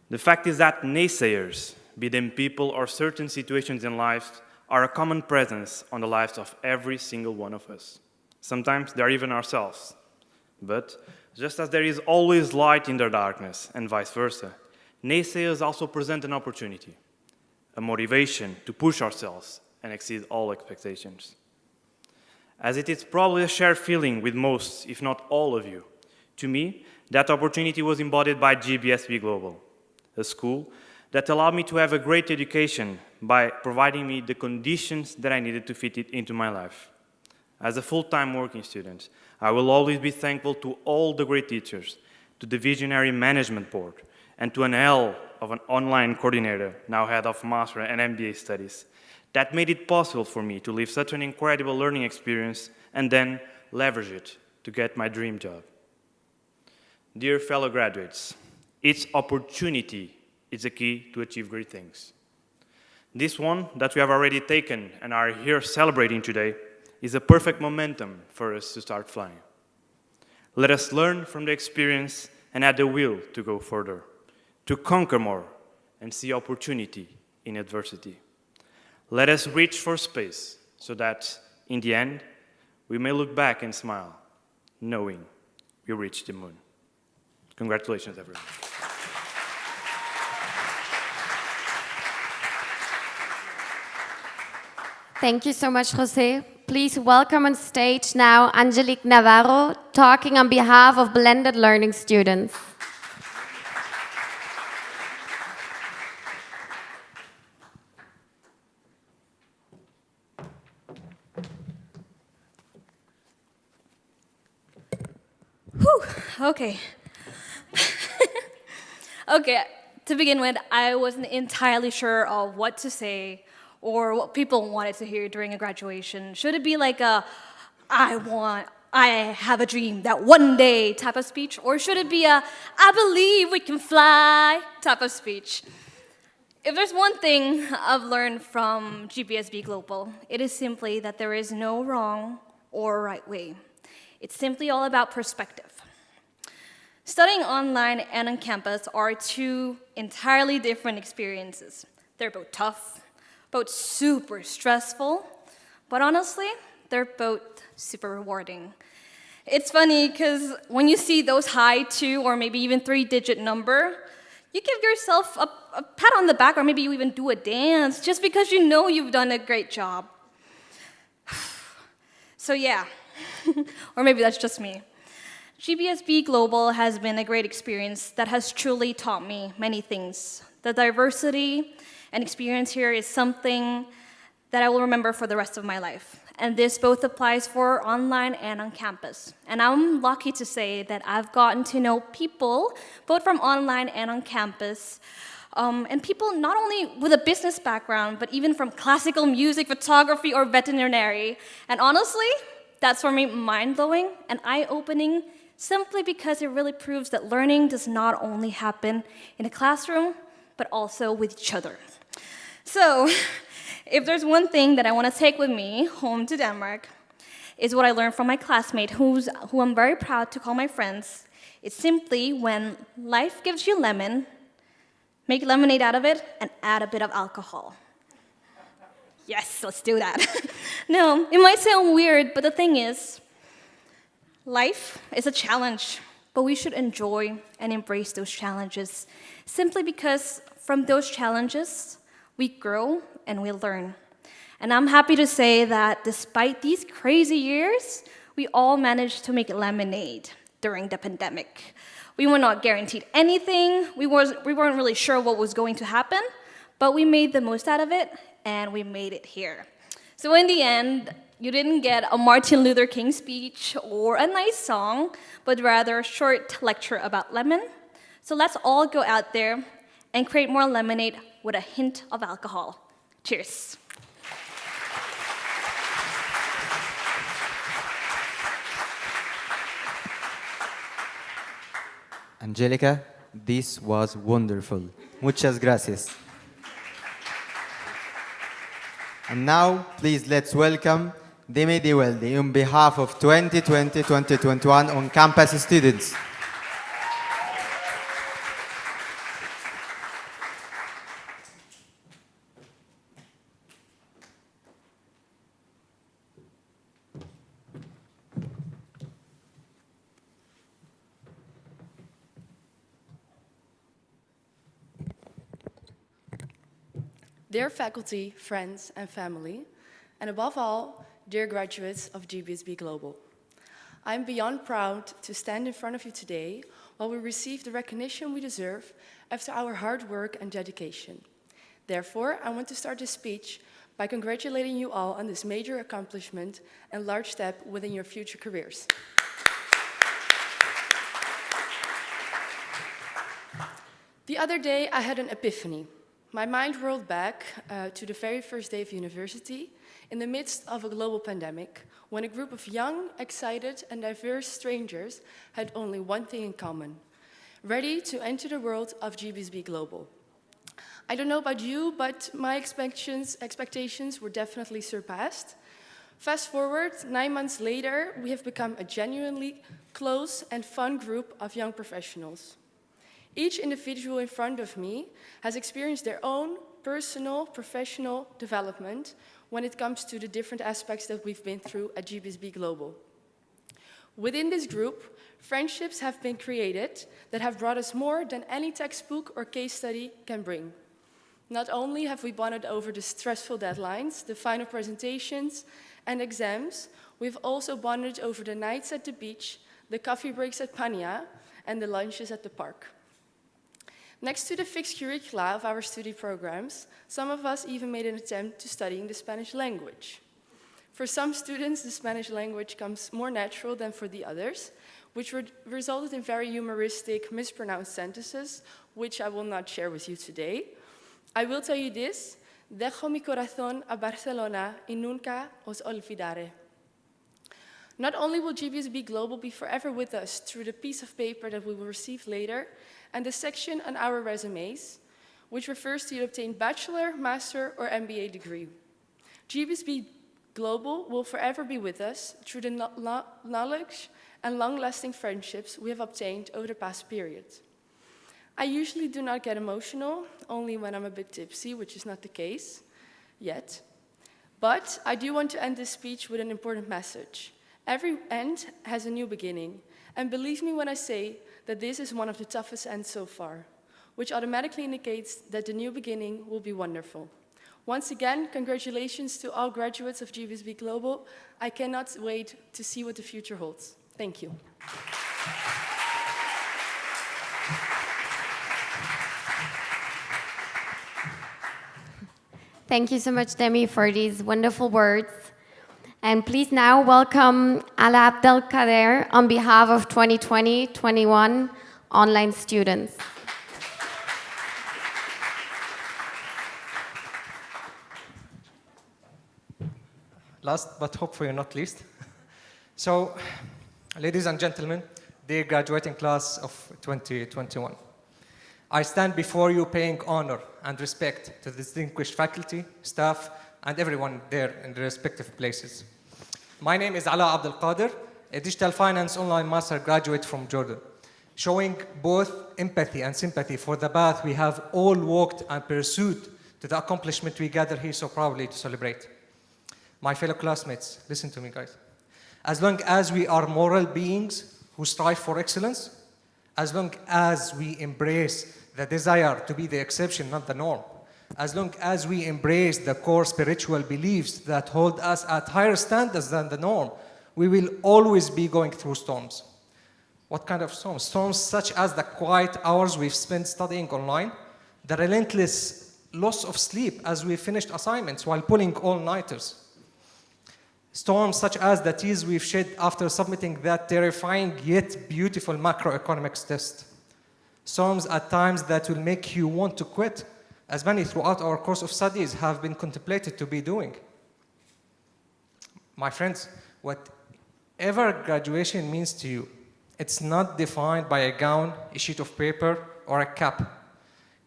The fact is that naysayers, be them people or certain situations in life, are a common presence on the lives of every single one of us. Sometimes they are even ourselves. But just as there is always light in the darkness and vice versa, naysayers also present an opportunity, a motivation to push ourselves and exceed all expectations. As it is probably a shared feeling with most, if not all of you, to me, that opportunity was embodied by GBSB Global, a school that allowed me to have a great education by providing me the conditions that I needed to fit it into my life. As a full-time working student, I will always be thankful to all the great teachers, to the Visionary Management Board, and to an hell of an online coordinator, now head of Master and MBA Studies, that made it possible for me to live such an incredible learning experience and then leverage it to get my dream job. Dear fellow graduates, each opportunity is a key to achieve great things. This one that we have already taken and are here celebrating today is a perfect momentum for us to start flying. Let us learn from the experience and add the will to go further, to conquer more and see opportunity in adversity. Let us reach for space so that, in the end, we may look back and smile, knowing we reached the moon. Congratulations, everyone. Thank you so much, José. Please welcome on stage now Angelique Navarro, talking on behalf of blended learning students. Whew, okay. Okay, to begin with, I wasn't entirely sure of what to say or what people wanted to hear during a graduation. Should it be like a, I have a dream that one day type of speech, or should it be a, I believe we can fly type of speech? If there's one thing I've learned from GBSB Global, it is simply that there is no wrong or right way. It's simply all about perspective. Studying online and on campus are two entirely different experiences. They're both tough, both super stressful, but honestly, they're both super rewarding. It's funny because when you see those high 2 or maybe even 3-digit number, you give yourself a pat on the back, or maybe you even do a dance just because you know you've done a great job. So yeah, or maybe that's just me. GBSB Global has been a great experience that has truly taught me many things. The diversity and experience here is something that I will remember for the rest of my life. And this both applies for online and on campus. And I'm lucky to say that I've gotten to know people, both from online and on campus, and people not only with a business background, but even from classical music, photography, or veterinary. And honestly, that's for me mind-blowing and eye-opening, simply because it really proves that learning does not only happen in a classroom, but also with each other. So, if there's one thing that I want to take with me home to Denmark, is what I learned from my classmate, who I'm very proud to call my friends. It's simply when life gives you lemon, make lemonade out of it and add a bit of alcohol. Yes, let's do that. No, it might sound weird, but the thing is, life is a challenge, but we should enjoy and embrace those challenges, simply because from those challenges, we grow and we learn. And I'm happy to say that despite these crazy years, we all managed to make lemonade during the pandemic. We were not guaranteed anything, we weren't really sure what was going to happen, but we made the most out of it, and we made it here. So in the end, you didn't get a Martin Luther King speech or a nice song, but rather a short lecture about lemon. So let's all go out there and create more lemonade with a hint of alcohol. Cheers. Angelica, this was wonderful. Muchas gracias. And now, please let's welcome Demi Diweldi on behalf of 2020-2021 on-campus students. Dear faculty, friends, and family, and above all, dear graduates of GBSB Global, I'm beyond proud to stand in front of you today while we receive the recognition we deserve after our hard work and dedication. Therefore, I want to start this speech by congratulating you all on this major accomplishment and large step within your future careers. The other day, I had an epiphany. My mind rolled back to the very first day of university in the midst of a global pandemic, when a group of young, excited, and diverse strangers had only one thing in common: ready to enter the world of GBSB Global. I don't know about you, but my expectations were definitely surpassed. Fast forward, 9 months later, we have become a genuinely close and fun group of young professionals. Each individual in front of me has experienced their own personal, professional development when it comes to the different aspects that we've been through at GBSB Global. Within this group, friendships have been created that have brought us more than any textbook or case study can bring. Not only have we bonded over the stressful deadlines, the final presentations, and exams, we've also bonded over the nights at the beach, the coffee breaks at Pania, and the lunches at the park. Next to the fixed curricula of our study programs, some of us even made an attempt to studying the Spanish language. For some students, the Spanish language comes more natural than for the others, which resulted in very humoristic, mispronounced sentences, which I will not share with you today. I will tell you this: dejo mi corazón a Barcelona y nunca os olvidaré. Not only will GBSB Global be forever with us through the piece of paper that we will receive later and the section on our resumes, which refers to the obtained bachelor, master, or MBA degree. GBSB Global will forever be with us through the knowledge and long-lasting friendships we have obtained over the past period. I usually do not get emotional, only when I'm a bit tipsy, which is not the case yet. But I do want to end this speech with an important message. Every end has a new beginning, and believe me when I say that this is one of the toughest ends so far, which automatically indicates that the new beginning will be wonderful. Once again, congratulations to all graduates of GBSB Global. I cannot wait to see what the future holds. Thank you. Thank you so much, Demi, for these wonderful words. And please now welcome Ala Abdelkader on behalf of 2020-21 online students. Last but hopefully not least. So, ladies and gentlemen, dear graduating class of 2021, I stand before you paying honor and respect to the distinguished faculty, staff, and everyone there in their respective places. My name is Ala Abdelkader, a digital finance online master graduate from Jordan, showing both empathy and sympathy for the path we have all walked and pursued to the accomplishment we gather here so proudly to celebrate. My fellow classmates, listen to me, guys. As long as we are moral beings who strive for excellence, as long as we embrace the desire to be the exception, not the norm, as long as we embrace the core spiritual beliefs that hold us at higher standards than the norm, we will always be going through storms. What kind of storms? Storms such as the quiet hours we've spent studying online, the relentless loss of sleep as we finished assignments while pulling all-nighters. Storms such as the tears we've shed after submitting that terrifying yet beautiful macroeconomics test. Storms at times that will make you want to quit, as many throughout our course of studies have been contemplated to be doing. My friends, whatever graduation means to you, it's not defined by a gown, a sheet of paper, or a cap.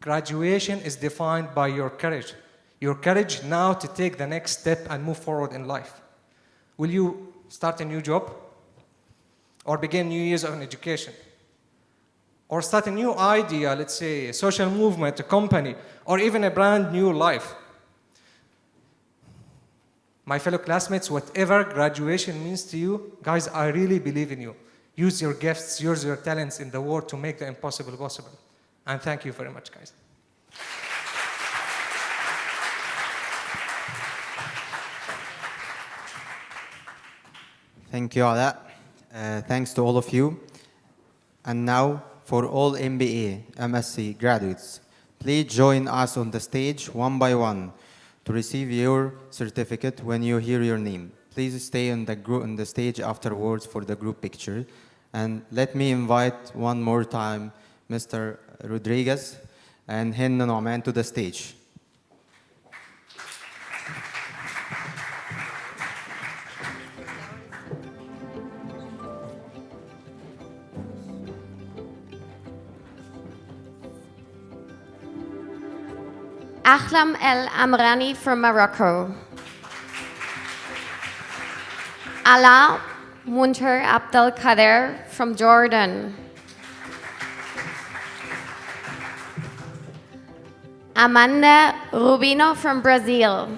Graduation is defined by your courage now to take the next step and move forward in life. Will you start a new job? Or begin new years of education? Or start a new idea, let's say a social movement, a company, or even a brand new life? My fellow classmates, whatever graduation means to you, guys, I really believe in you. Use your gifts, use your talents in the world to make the impossible possible. And thank you very much, guys. Thank you, Ala. Thanks to all of you. And now, for all MBA, MSc graduates, please join us on the stage one by one to receive your certificate when you hear your name. Please stay on the stage afterwards for the group picture. And let me invite one more time Mr. Rodriguez and Hinna Noman to the stage. Ahlam El Amrani from Morocco. Ala Munter Abdel Kader from Jordan. Amanda Rubino from Brazil.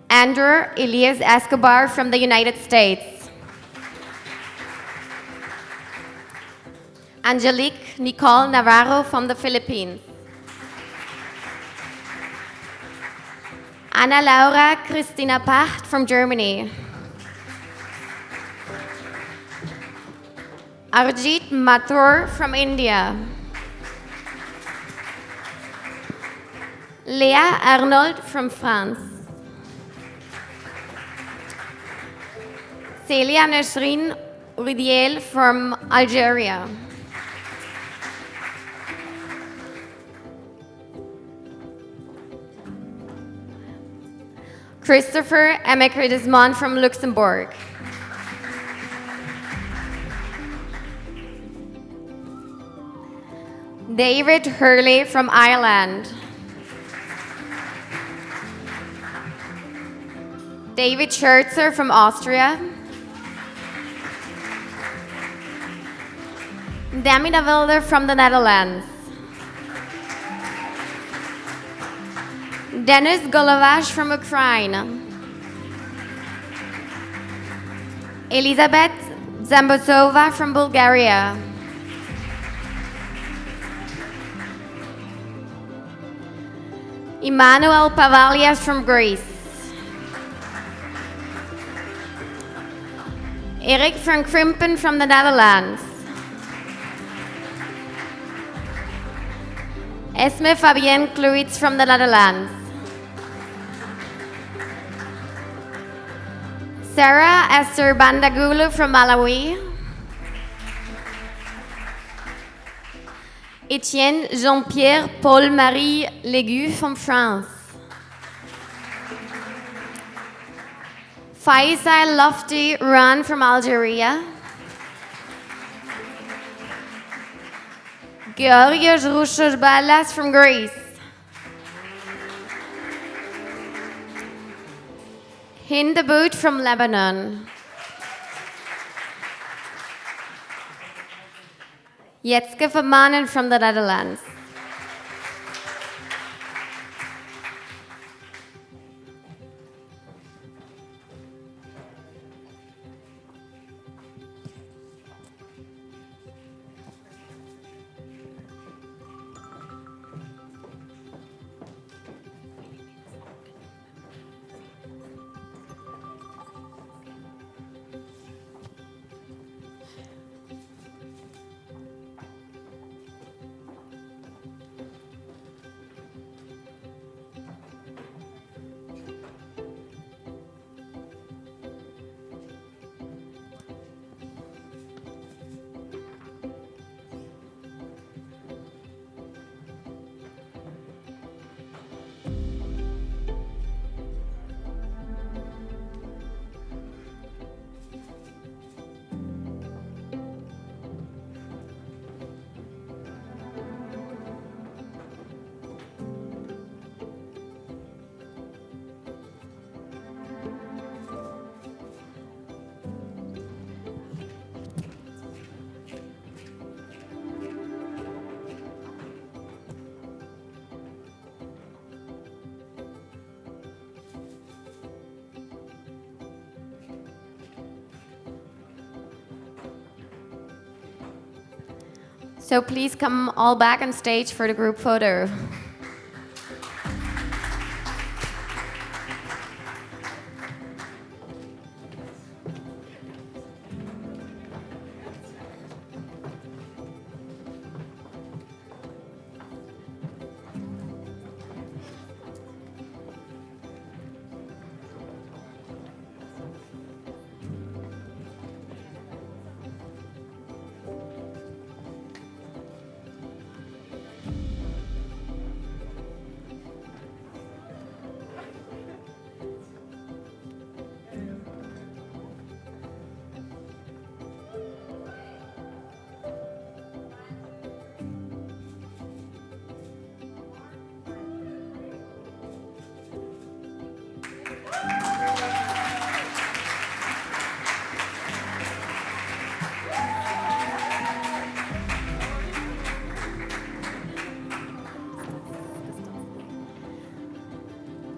Andrew Elias Escobar from the United States. Angelique Nicole Navarro from the Philippines. Ana Laura Cristina Pacht from Germany. Arjit Mathur from India. Leah Arnold from France. Celia Nesrine Uridiel from Algeria. Christopher Emekridesmond from Luxembourg. David Hurley from Ireland. David Scherzer from Austria. Demi de Wilde from the Netherlands. Denis Golovash from Ukraine. Elizabeth Zambosova from Bulgaria. Emmanuel Pavalias from Greece. Erik van Krimpen from the Netherlands. Esme Fabienne Kluitz from the Netherlands. Sarah Esther Bandagulu from Malawi. Etienne Jean-Pierre Paul-Marie Légu from France. Faisal Lofty Ran from Algeria. Georgios Roussos Ballas from Greece. Hind Aboud from Lebanon. Jetske Vermanen from the Netherlands. So please come all back on stage for the group photo.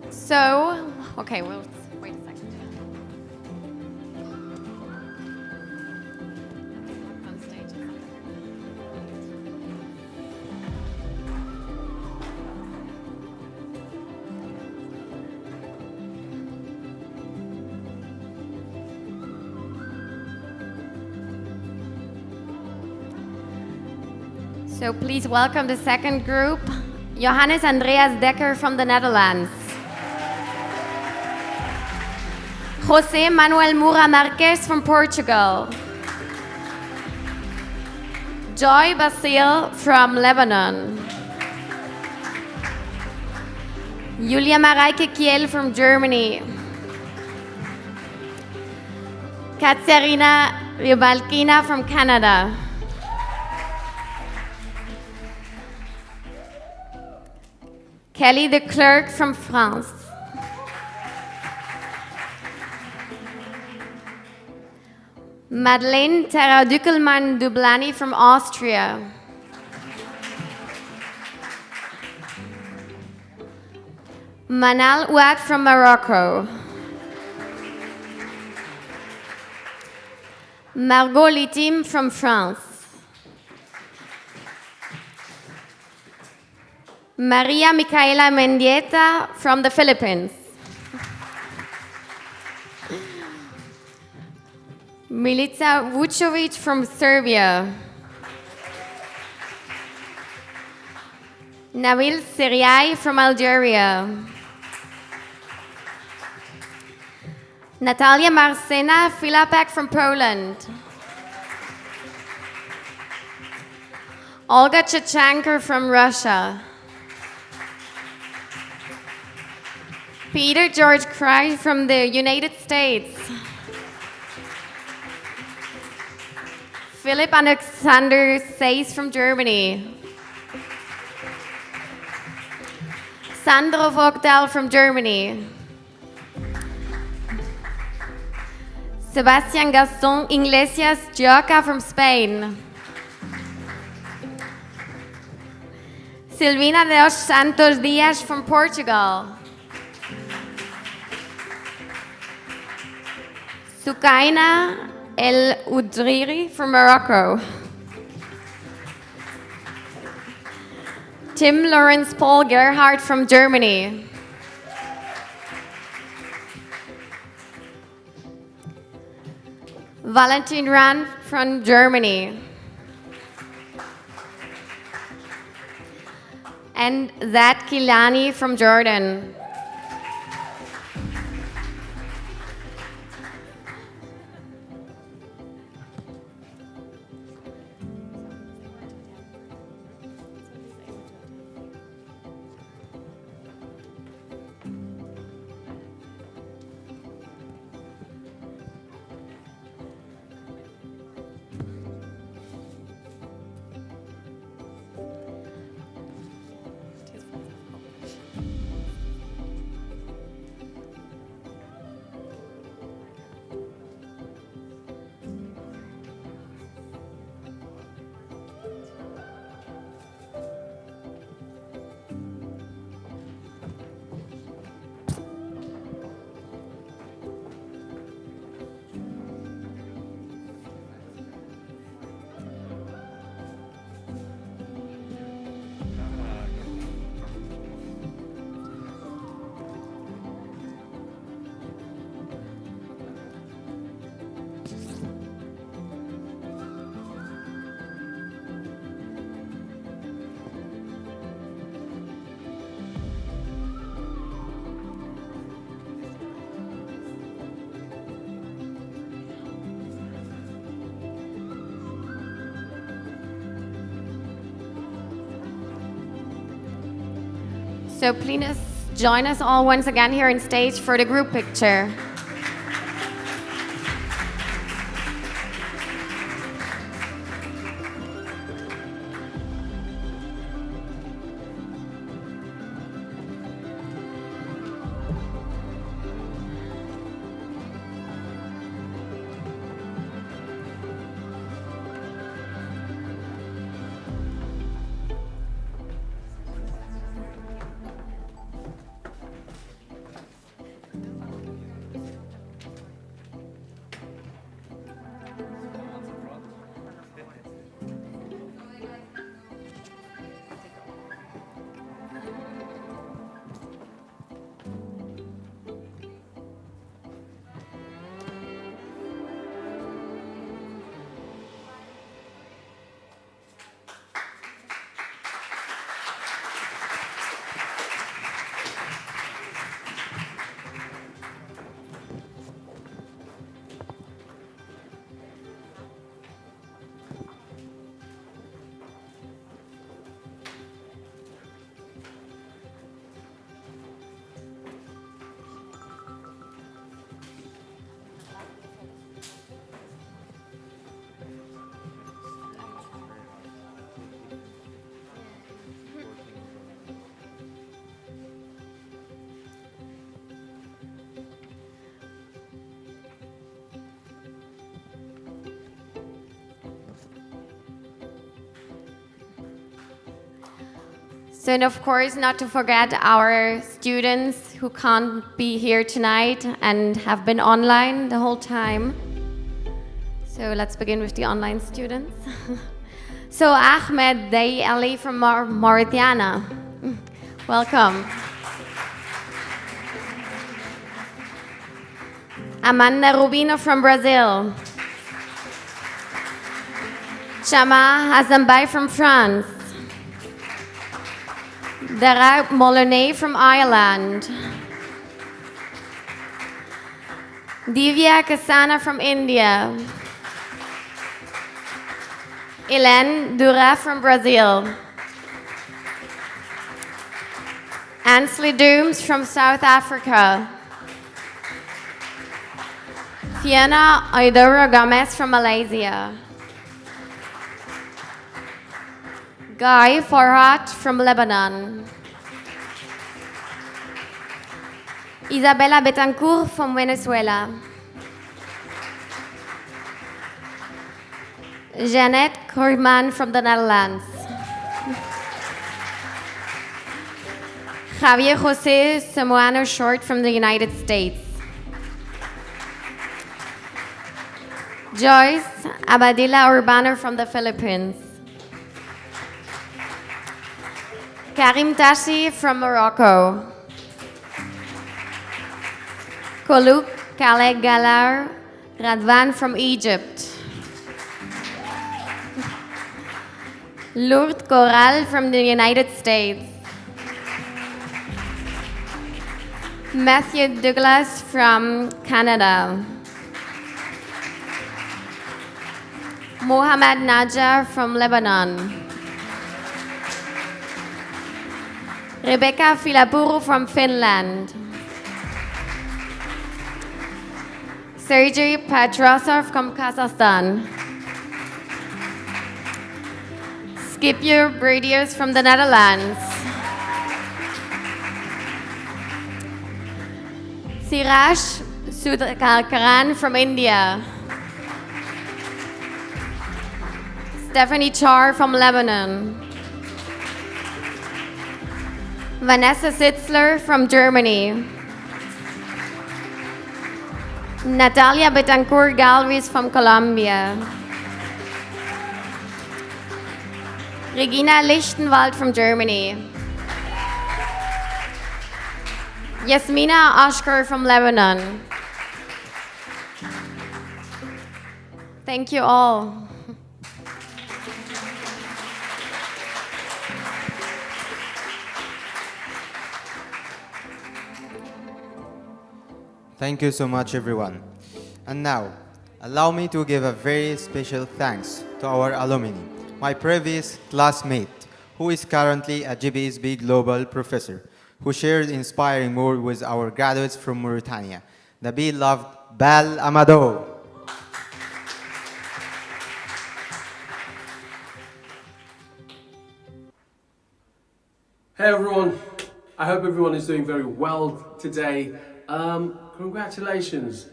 So, okay, well, wait a second. On stage. So please welcome the second group, Johannes Andreas Dekker from the Netherlands. José Manuel Moura Marquis from Portugal. Joy Basil from Lebanon. Julia Mareike Kiel from Germany. Katerina Rybalkina from Canada. Kelly de Klerk from France. Madeleine Terra Dukelman Dublani from Austria. Manal Ouad from Morocco. Margot Litim from France. Maria Micaela Mendieta from the Philippines. Milica Vucevic from Serbia. Nabil Seriai from Algeria. Natalia Marcena Filapek from Poland. Olga Chechanker from Russia. Peter George Cry from the United States. Philip Alexander Seys from Germany. Sandro Vogdal from Germany. Sebastian Gaston Iglesias Gioca from Spain. Silvina de los Santos Dias from Portugal. Sukaina El Udriri from Morocco. Tim Lawrence Paul Gerhardt from Germany. Valentin Rand from Germany. And Zad Kilani from Jordan. So please join us all once again here on stage for the group picture. So, and of course, not to forget our students who can't be here tonight and have been online the whole time. So let's begin with the online students. So Ahmed Day Ali from Mauritania, welcome. Amanda Rubino from Brazil. Chama Hazambay from France. Dara Molyneux from Ireland. Divya Kasana from India. Hélène Dura from Brazil. Ansley Dooms from South Africa. Fiona Aidora Gomez from Malaysia. Guy Farhat from Lebanon. Isabella Betancourt from Venezuela. Jeannette Korman from the Netherlands. Javier José Samuano Short from the United States. Joyce Abadilla Urbano from the Philippines. Karim Tashi from Morocco. Kolouk Khaled Galar Radvan from Egypt. Lourdes Corral from the United States. Matthew Douglas from Canada. Mohamed Najjar from Lebanon. Rebecca Filapuru from Finland. Sergei Petrosov from Kazakhstan. Scipio Bradius from the Netherlands. Siraj Sudhakaran from India. Stephanie Char from Lebanon. Vanessa Sitzler from Germany. Natalia Betancourt Galvis from Colombia. Regina Lichtenwald from Germany. Yasmina Ashkar from Lebanon. Thank you all. Thank you so much, everyone. And now, allow me to give a very special thanks to our alumni, my previous classmate, who is currently a GBSB Global Professor, who shared inspiring more with our graduates from Mauritania, the beloved Bal Amado. Hey everyone, I hope everyone is doing very well today. Congratulations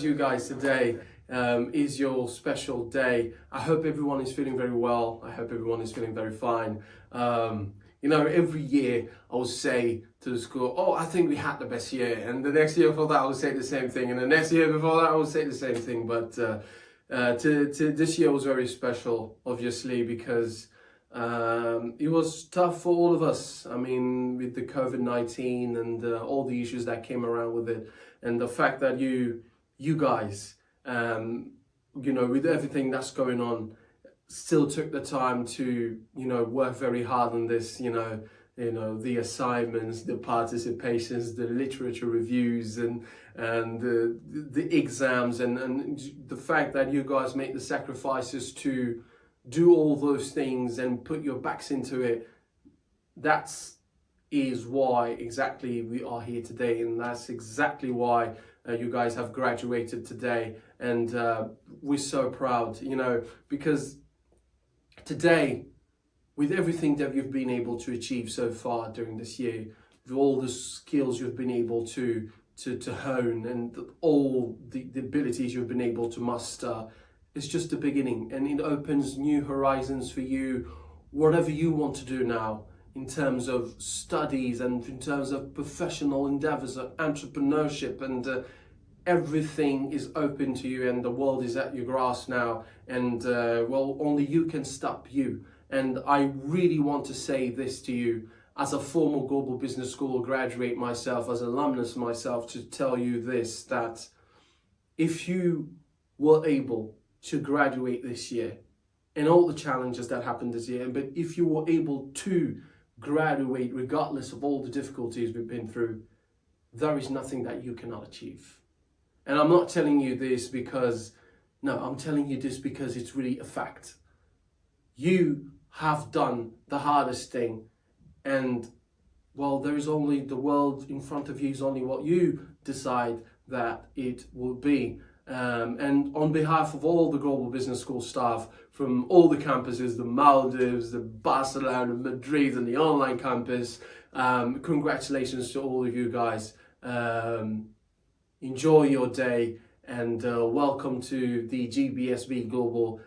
you guys. Today is your special day. I hope everyone is feeling very well. I hope everyone is feeling very fine. You know, every year I will say to the school, oh, I think we had the best year. And the next year before that I will say the same thing. And the next year before that I will say the same thing. But this year was very special, obviously, because it was tough for all of us. I mean, with the COVID-19 and all the issues that came around with it, and the fact that you guys, you know, with everything that's going on, still took the time to, you know, work very hard on this. You know, the assignments, the participations, the literature reviews, and the exams, and the fact that you guys make the sacrifices to do all those things and put your backs into it. Is why exactly we are here today, and that's exactly why you guys have graduated today. And we're so proud, you know, because today, with everything that you've been able to achieve so far during this year, with all the skills you've been able to hone, and all the abilities you've been able to muster, it's just the beginning, and it opens new horizons for you. Whatever you want to do now in terms of studies and in terms of professional endeavors, entrepreneurship, and everything is open to you and the world is at your grasp now, and well, only you can stop you. And I really want to say this to you as a former Global Business School graduate myself, as alumnus myself, to tell you this, that if you were able to graduate this year, and all the challenges that happened this year, but if you were able to graduate regardless of all the difficulties we've been through, there is nothing that you cannot achieve. And I'm not telling you this because, no, I'm telling you this because it's really a fact. You have done the hardest thing, and well, there is only the world in front of you is only what you decide that it will be. And on behalf of all the Global Business School staff from all the campuses, the Maldives, the Barcelona, Madrid, and the online campus, congratulations to all of you guys. Enjoy your day, and welcome to the GBSB Global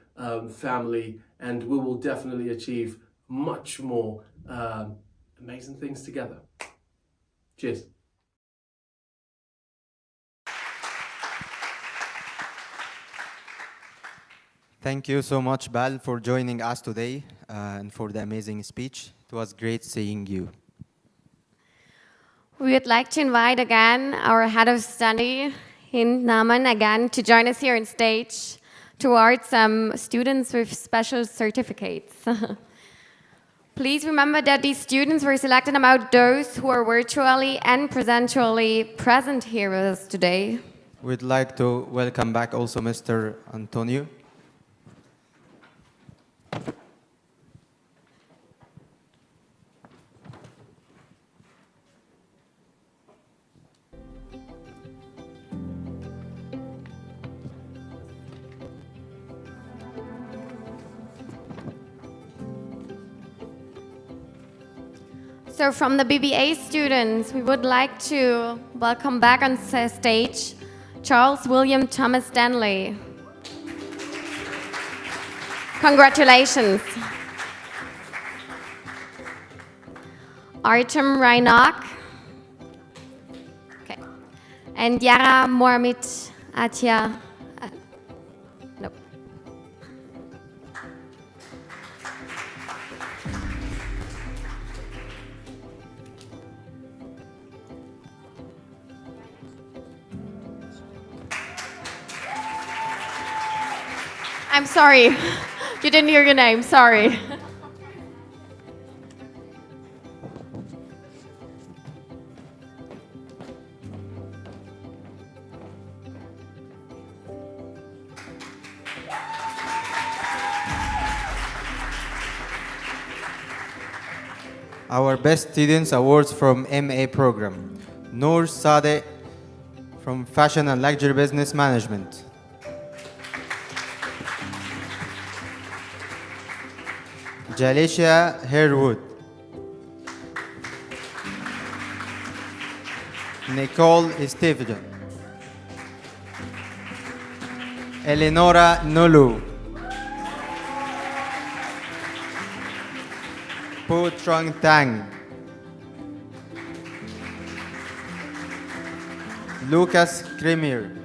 family, and we will definitely achieve much more amazing things together. Cheers. Thank you so much, Bal, for joining us today and for the amazing speech. It was great seeing you. We would like to invite again our head of study, Hind Naman, again to join us here on stage to award some students with special certificates. Please remember that these students were selected among those who are virtually and presentially present here with us today. We'd like to welcome back also Mr. Antonio. So from the BBA students, we would like to welcome back on stage Charles William Thomas Stanley. Congratulations. Artem Rainak. Okay. And Yara Mohamed Atia. Nope. I'm sorry. You didn't hear your name. Sorry. Our Best Students Awards from MA program. Noor Sadeh from Fashion and Luxury Business Management. Jalisha Harewood. Nicole Stephen. Eleonora Nulu. Po Trong Tang. Lucas Kremir.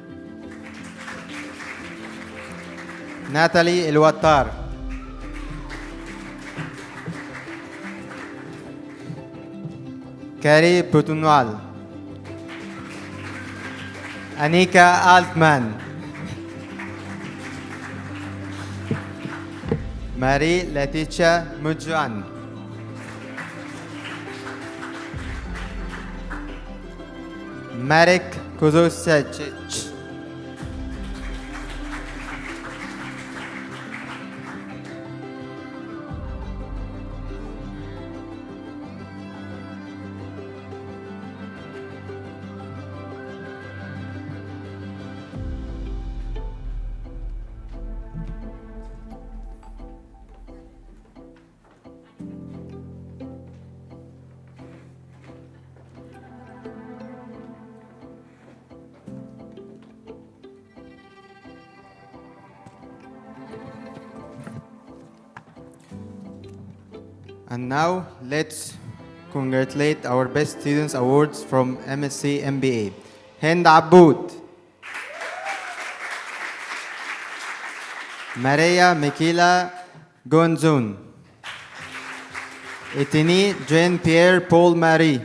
Natalie Elwatar. Carrie Putunwal. Anika Altman. Marie Leticia Mujwan. Marek Kozosic. And now, let's congratulate our Best Students Awards from Msc Mba. Hind Aboud, Maria Michaela Gonzun, Etini Jean-Pierre Paul Marie,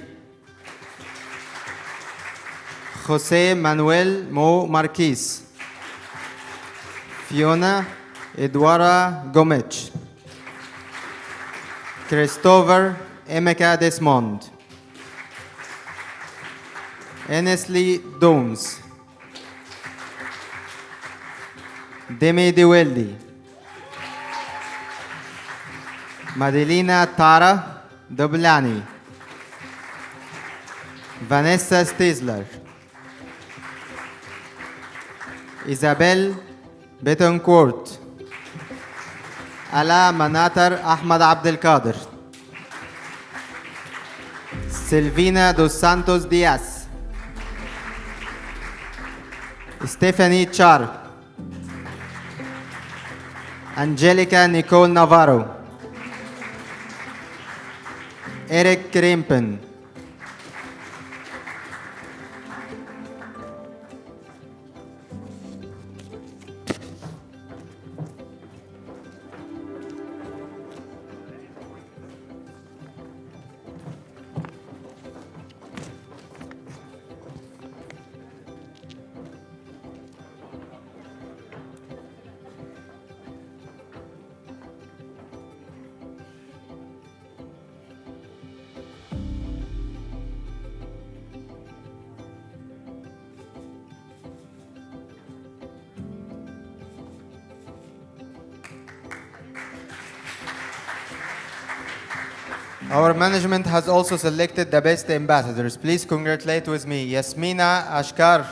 Jose Manuel Mo Marquis, Fiona Eduarda Gomez, Christopher Emeka Desmond, Annesley Domes, Demi Deweldi, Madelina Tara Doblani, Vanessa Stisler, Isabel Betancourt, Ala Manatar Ahmad Abdel Kader, Silvina dos Santos Diaz, Stephanie Char, Angelica Nicole Navarro, Eric Krimpen, Our management has also selected the best ambassadors. Please congratulate with me Yasmina Ashkar,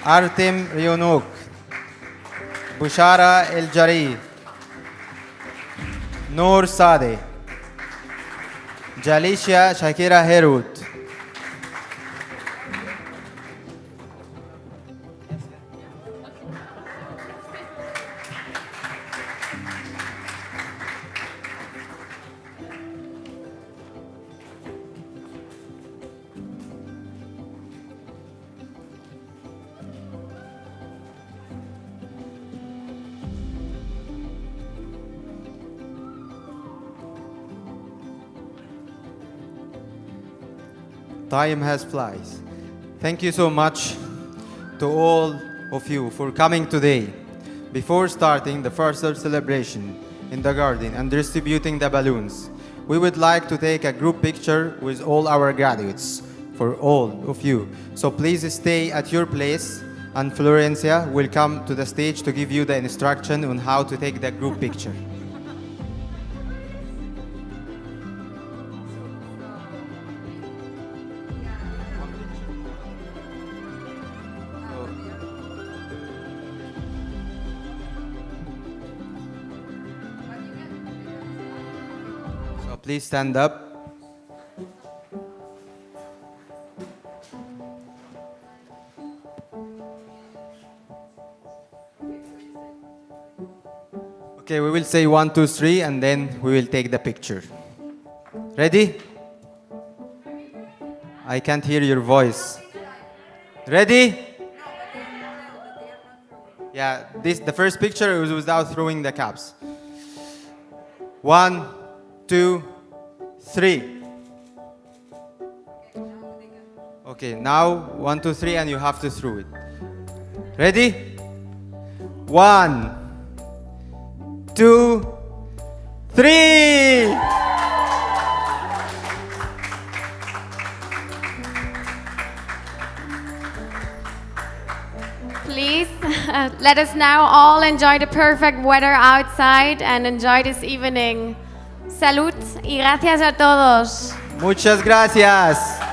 Artem Ryonok, Bushara El Jari, Noor Sadeh, Jalisha Shakira Herut, Time has flies. Thank you so much to all of you for coming today. Before starting the first celebration in the garden and distributing the balloons, we would like to take a group picture with all our graduates for all of you. So please stay at your place and Florencia will come to the stage to give you the instruction on how to take the group picture. Please stand up. Okay, we will say 1, 2, 3, and then we will take the picture. Ready? I can't hear your voice. Ready? Yeah, the first picture was without throwing the caps. 1, 2, 3. Okay, now 1, 2, 3, and you have to throw it. Ready? 1, 2, 3. Please let us now all enjoy the perfect weather outside and enjoy this evening. Salud y gracias a todos. Muchas gracias.